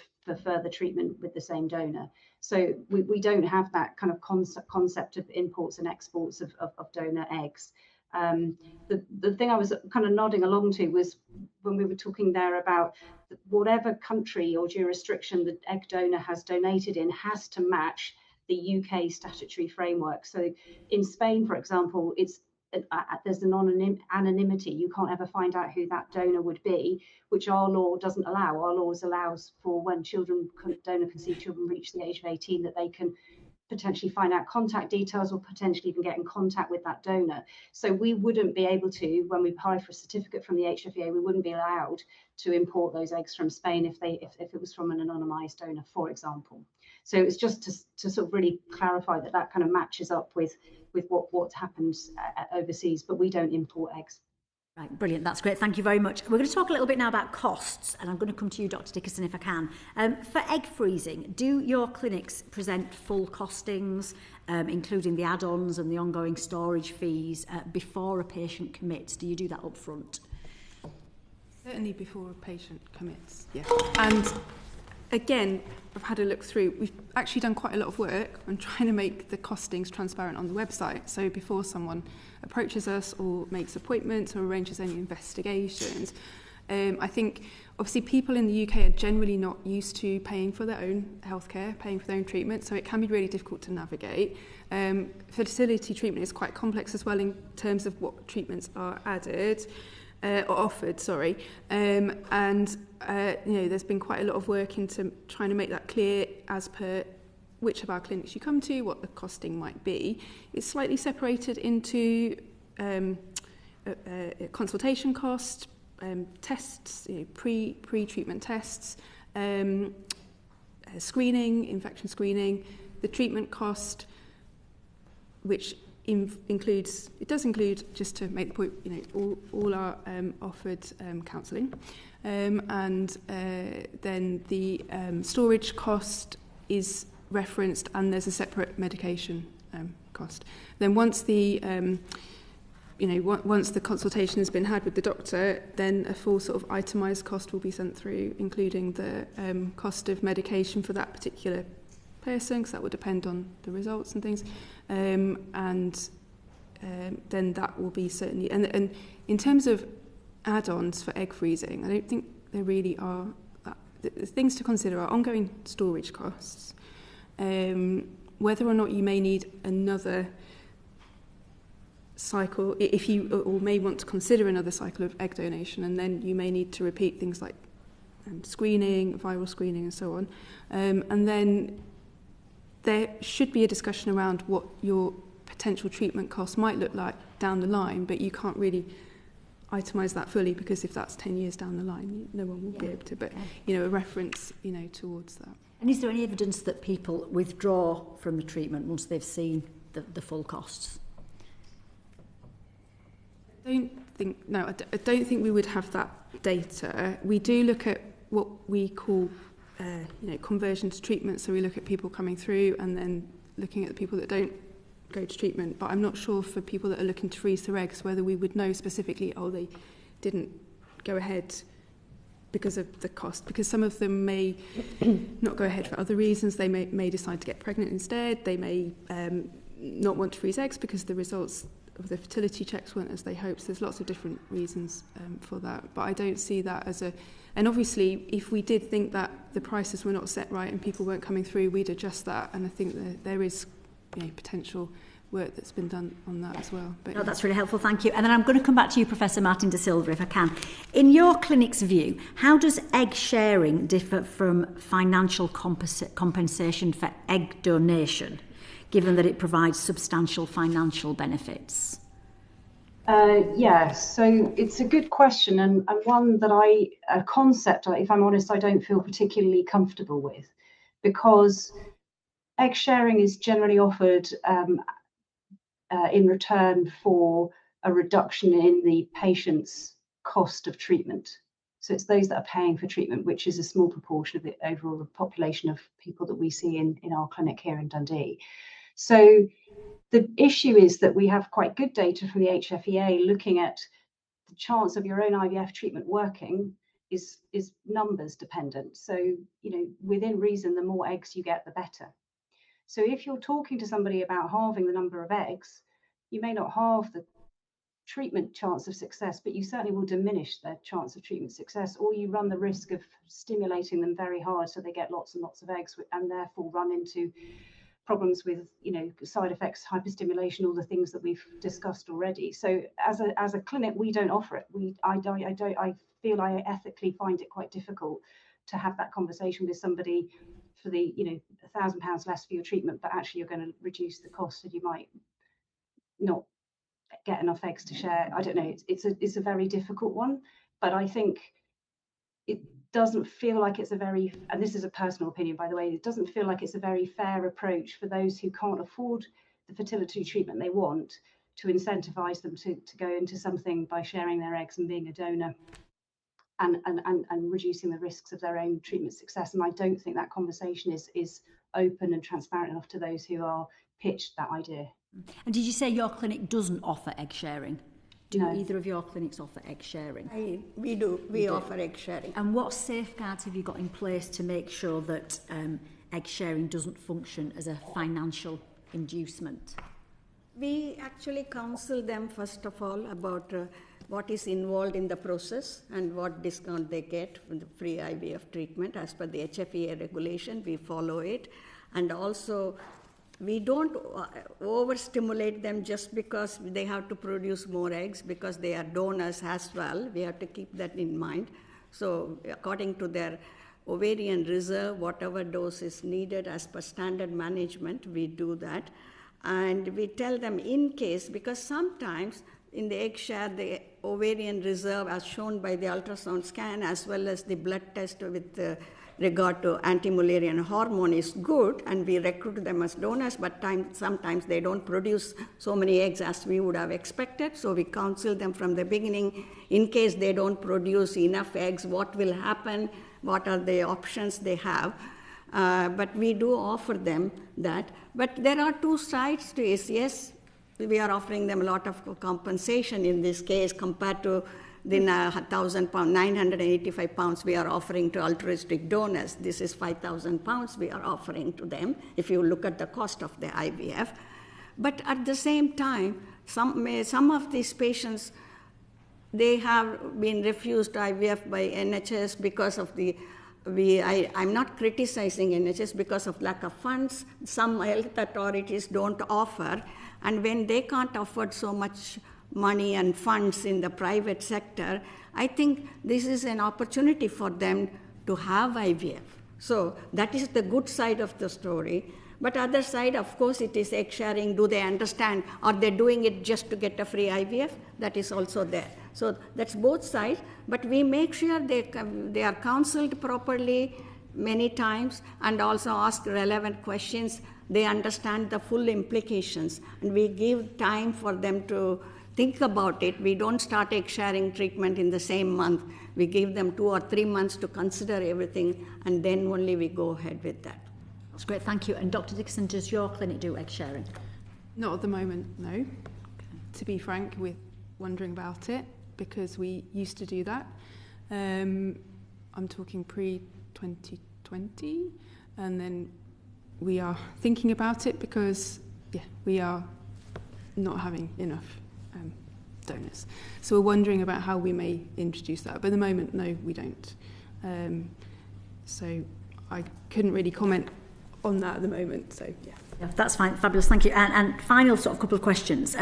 S8: further treatment with the same donor. So we don't have that kind of concept of imports and exports of donor eggs. The thing I was kind of nodding along to was when we were talking there about whatever country or jurisdiction the egg donor has donated in has to match the UK statutory framework. So in Spain, for example, there's an anonymity. You can't ever find out who that donor would be, which our law doesn't allow. Our laws allows for when donor conceived children reach the age of 18 that they can potentially find out contact details or potentially even get in contact with that donor. So we wouldn't be able to, when we apply for a certificate from the HFEA, we wouldn't be allowed to import those eggs from Spain if it was from an anonymised donor, for example. So it's just to sort of really clarify that kind of matches up with what happens overseas, but we don't import eggs.
S14: Right, brilliant, that's great, thank you very much. We're going to talk a little bit now about costs, and I'm going to come to you, Dr. Dickerson, if I can. For egg freezing, do your clinics present full costings, including the add-ons and the ongoing storage fees, before a patient commits? Do you do that up front?
S10: Certainly before a patient commits, yeah. And again, I've had a look through. We've actually done quite a lot of work on trying to make the costings transparent on the website. So before someone approaches us or makes appointments or arranges any investigations, I think obviously people in the UK are generally not used to paying for their own healthcare, paying for their own treatment, so it can be really difficult to navigate. Fertility treatment is quite complex as well in terms of what treatments are added. Or offered, sorry, and there's been quite a lot of work into trying to make that clear as per which of our clinics you come to, what the costing might be. It's slightly separated into consultation cost, tests, pre-treatment tests, screening, infection screening, the treatment cost, which does include, just to make the point, all our offered counselling, and then the storage cost is referenced, and there's a separate medication cost. Then once the once the consultation has been had with the doctor, then a full sort of itemised cost will be sent through, including the cost of medication for that particular person, because that would depend on the results and things, and then that will be certainly. And in terms of add-ons for egg freezing, I don't think there really are. The things to consider are ongoing storage costs, whether or not you may need another cycle, if you or may want to consider another cycle of egg donation, and then you may need to repeat things like screening, viral screening, and so on, and then there should be a discussion around what your potential treatment costs might look like down the line, but you can't really itemise that fully, because if that's 10 years down the line, no one will be able to, but a reference towards that.
S14: And is there any evidence that people withdraw from the treatment once they've seen the full costs?
S10: I don't think we would have that data. We do look at what we call conversion to treatment, so we look at people coming through and then looking at the people that don't go to treatment, but I'm not sure for people that are looking to freeze their eggs whether we would know specifically, they didn't go ahead because of the cost, because some of them may not go ahead for other reasons. They may decide to get pregnant instead. They may not want to freeze eggs because the results of the fertility checks weren't as they hoped. So there's lots of different reasons for that, but I don't see that as a. And obviously, if we did think that the prices were not set right and people weren't coming through, we'd adjust that. And I think that there is potential work that's been done on that as well. But,
S14: that's really helpful, thank you. And then I'm going to come back to you, Professor Martin De Silva, if I can. In your clinic's view, how does egg sharing differ from financial compensation for egg donation? given that it provides substantial financial benefits?
S8: Yes, so it's a good question, and one that a concept, if I'm honest, I don't feel particularly comfortable with, because egg sharing is generally offered in return for a reduction in the patient's cost of treatment. So it's those that are paying for treatment, which is a small proportion of the overall population of people that we see in our clinic here in Dundee. So the issue is that we have quite good data from the HFEA looking at the chance of your own IVF treatment working is numbers dependent. So, within reason, the more eggs you get, the better. So if you're talking to somebody about halving the number of eggs, you may not halve the treatment chance of success, but you certainly will diminish their chance of treatment success, or you run the risk of stimulating them very hard so they get lots and lots of eggs and therefore run into problems with side effects, hyperstimulation, all the things that we've discussed already. So as a clinic, we don't offer it. I feel I ethically find it quite difficult to have that conversation with somebody for the £1,000 less for your treatment, but actually you're going to reduce the cost and you might not get enough eggs to share. I don't know. It's a very difficult one, but I think it doesn't feel like it's a very, and this is a personal opinion, by the way, it doesn't feel like it's a very fair approach for those who can't afford the fertility treatment they want to incentivize them to go into something by sharing their eggs and being a donor and reducing the risks of their own treatment success. And I don't think that conversation is open and transparent enough to those who are pitched that idea.
S14: And did you say your clinic doesn't offer egg sharing? Do
S8: No.
S14: either of your clinics offer egg sharing?
S9: We do. We offer egg sharing.
S14: And what safeguards have you got in place to make sure that egg sharing doesn't function as a financial inducement?
S9: We actually counsel them, first of all, about what is involved in the process and what discount they get from the free IVF treatment. As per the HFEA regulation, we follow it. And also, we don't overstimulate them just because they have to produce more eggs, because they are donors as well. We have to keep that in mind. So according to their ovarian reserve, whatever dose is needed as per standard management, we do that. And we tell them in case, because sometimes in the egg share, the ovarian reserve as shown by the ultrasound scan as well as the blood test with regard to anti-Mullerian hormone is good, and we recruit them as donors, but sometimes they don't produce so many eggs as we would have expected. So we counsel them from the beginning, in case they don't produce enough eggs, what will happen, what are the options they have. But we do offer them that. But there are two sides to it. Yes, we are offering them a lot of compensation in this case compared to the £1,000, £985 we are offering to altruistic donors. This is £5,000 we are offering to them, if you look at the cost of the IVF. But at the same time, some of these patients, they have been refused IVF by NHS because of I'm not criticizing NHS because of lack of funds. Some health authorities don't offer, and when they can't afford so much money and funds in the private sector, I think this is an opportunity for them to have IVF. So that is the good side of the story. But other side, of course, it is egg sharing. Do they understand? Are they doing it just to get a free IVF? That is also there. So that's both sides. But we make sure they are counseled properly many times and also ask relevant questions. They understand the full implications. And we give time for them to think about it. We don't start egg sharing treatment in the same month. We give them 2 or 3 months to consider everything, and then only we go ahead with that.
S14: That's great, thank you. And Dr. Dickinson, does your clinic do egg sharing?
S10: Not at the moment, no. Okay. To be frank, we're wondering about it because we used to do that. I'm talking pre-2020, and then we are thinking about it because, we are not having enough donors. So we're wondering about how we may introduce that. But at the moment, no, we don't. So I couldn't really comment on that at the moment. So,
S14: Yeah, that's fine. Fabulous. Thank you. And final sort of couple of questions,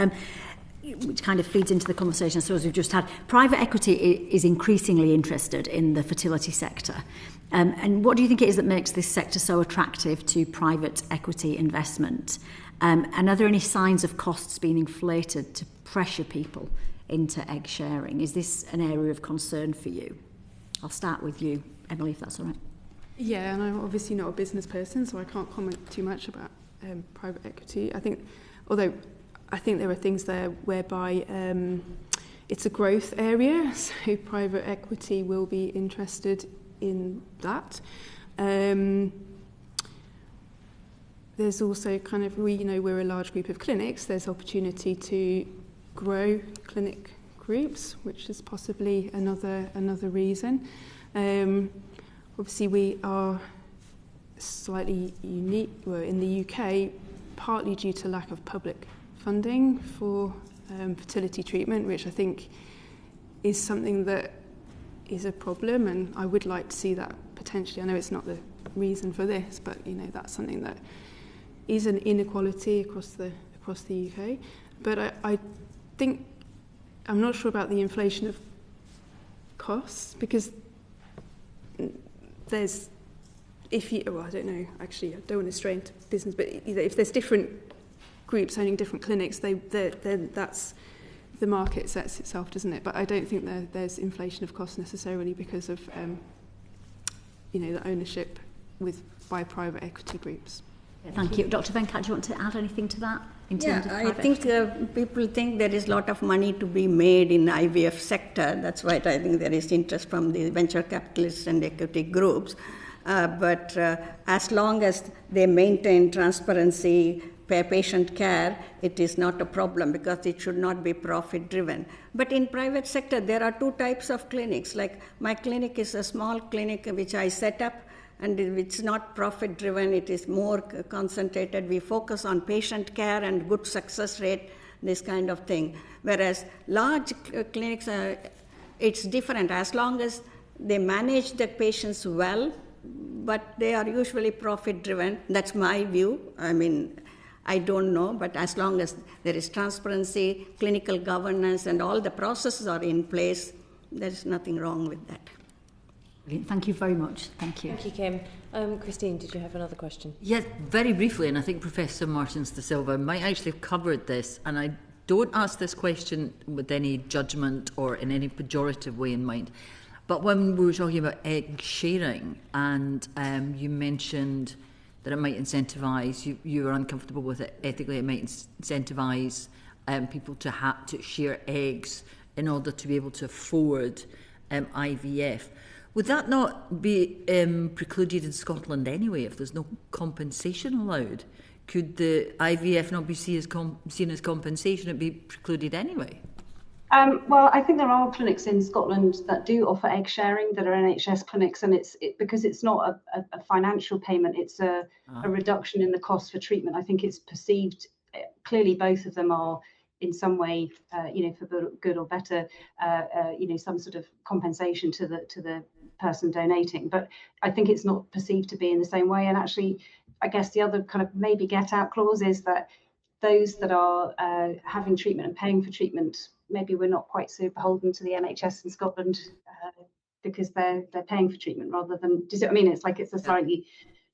S14: which kind of feeds into the conversation, I suppose, we've just had. Private equity is increasingly interested in the fertility sector. And what do you think it is that makes this sector so attractive to private equity investment? And are there any signs of costs being inflated to pressure people into egg sharing? Is this an area of concern for you? I'll start with you, Emily, if that's all right.
S10: Yeah, and I'm obviously not a business person, so I can't comment too much about private equity. Although I think there are things there whereby it's a growth area, so private equity will be interested in that. There's also we're a large group of clinics. There's opportunity to grow clinic groups, which is possibly another reason. Obviously, we are slightly unique. Well, in the UK, partly due to lack of public funding for fertility treatment, which I think is something that is a problem, and I would like to see that potentially. I know it's not the reason for this, but that's something that is an inequality across the UK. But I think I'm not sure about the inflation of costs, because there's I don't know, actually I don't want to stray into business, but if there's different groups owning different clinics, then that's the market sets itself, doesn't it? But I don't think there's inflation of costs necessarily because of the ownership by private equity groups.
S14: Thank you. Dr. Venkat, do you want to add anything to that? In terms of
S9: I think people think there is a lot of money to be made in IVF sector. That's why I think there is interest from the venture capitalists and equity groups. But as long as they maintain transparency, patient care, it is not a problem, because it should not be profit driven. But in private sector, there are two types of clinics. Like my clinic is a small clinic which I set up, and it's not profit driven, it is more concentrated. We focus on patient care and good success rate, this kind of thing. Whereas large clinics, it's different. As long as they manage the patients well, but they are usually profit driven. That's my view. I don't know, but as long as there is transparency, clinical governance, and all the processes are in place, there is nothing wrong with that.
S14: Brilliant. Thank you very much. Thank you.
S1: Thank you, Kim. Christine, did you have another question?
S11: Yes, very briefly, and I think Professor Martins de Silva might actually have covered this, and I don't ask this question with any judgment or in any pejorative way in mind, but when we were talking about egg sharing, and you mentioned that it might incentivise, you were uncomfortable with it ethically, it might incentivise people to share eggs in order to be able to afford IVF. Would that not be precluded in Scotland anyway, if there's no compensation allowed? Could the IVF not be seen as compensation? It'd be precluded anyway?
S8: Well, I think there are clinics in Scotland that do offer egg sharing that are NHS clinics, and because it's not a financial payment, it's a reduction in the cost for treatment. I think it's perceived, clearly both of them are in some way, for good or better, some sort of compensation to the person donating. But I think it's not perceived to be in the same way. And actually, I guess the other kind of maybe get out clause is that those that are having treatment and paying for treatment, maybe we're not quite so beholden to the NHS in Scotland because they're paying for treatment rather than, do you see what I mean? It's like it's a slightly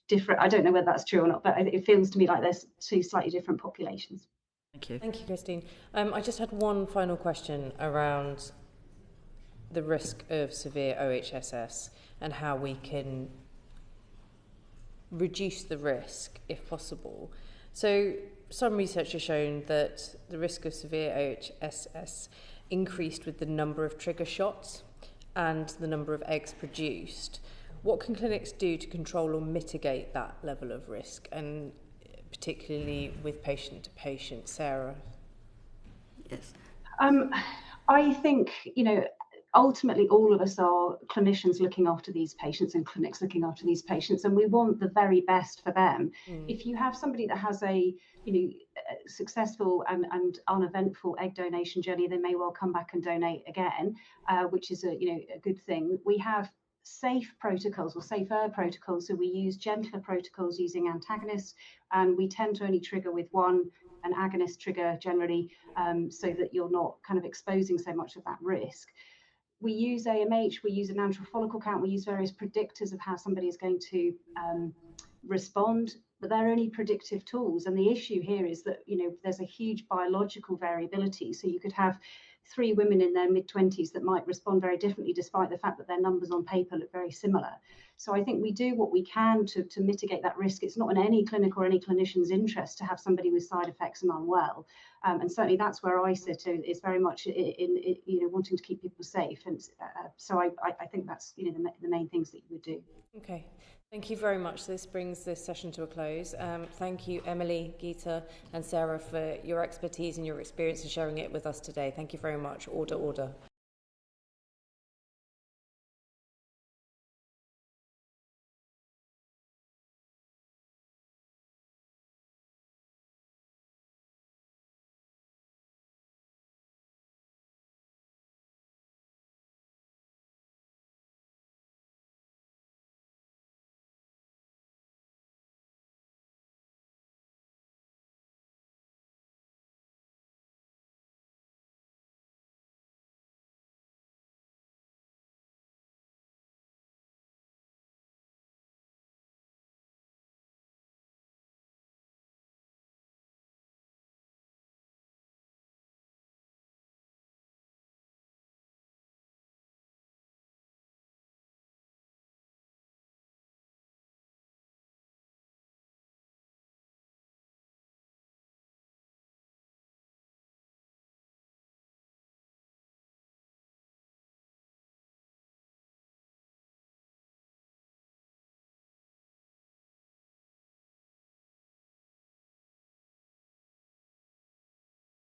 S8: different, I don't know whether that's true or not, but it feels to me like there's two slightly different populations.
S11: Thank you.
S1: Thank you, Christine. I just had one final question around the risk of severe OHSS and how we can reduce the risk if possible. So some research has shown that the risk of severe OHSS increased with the number of trigger shots and the number of eggs produced. What can clinics do to control or mitigate that level of risk, and particularly with patient to patient? Sarah?
S9: Yes.
S8: I think, ultimately all of us are clinicians looking after these patients and clinics looking after these patients, and we want the very best for them. If you have somebody that has a successful and uneventful egg donation journey, they may well come back and donate again, which is a good thing. We have safe protocols or safer protocols, so we use gentler protocols using antagonists, and we tend to only trigger with an agonist trigger generally, so that you're not kind of exposing so much of that risk. We use AMH, we use an antral follicle count, we use various predictors of how somebody is going to respond. but they're only predictive tools. And the issue here is that, there's a huge biological variability. So you could have 3 women in their mid-20s that might respond very differently, despite the fact that their numbers on paper look very similar. So I think we do what we can to mitigate that risk. It's not in any clinic or any clinician's interest to have somebody with side effects and unwell. And certainly that's where I sit. It's very much in wanting to keep people safe. And so I think that's the main things that you would do.
S1: Okay. Thank you very much. This brings this session to a close. Thank you, Emily, Geeta and Sarah, for your expertise and your experience and sharing it with us today. Thank you very much. Order, order.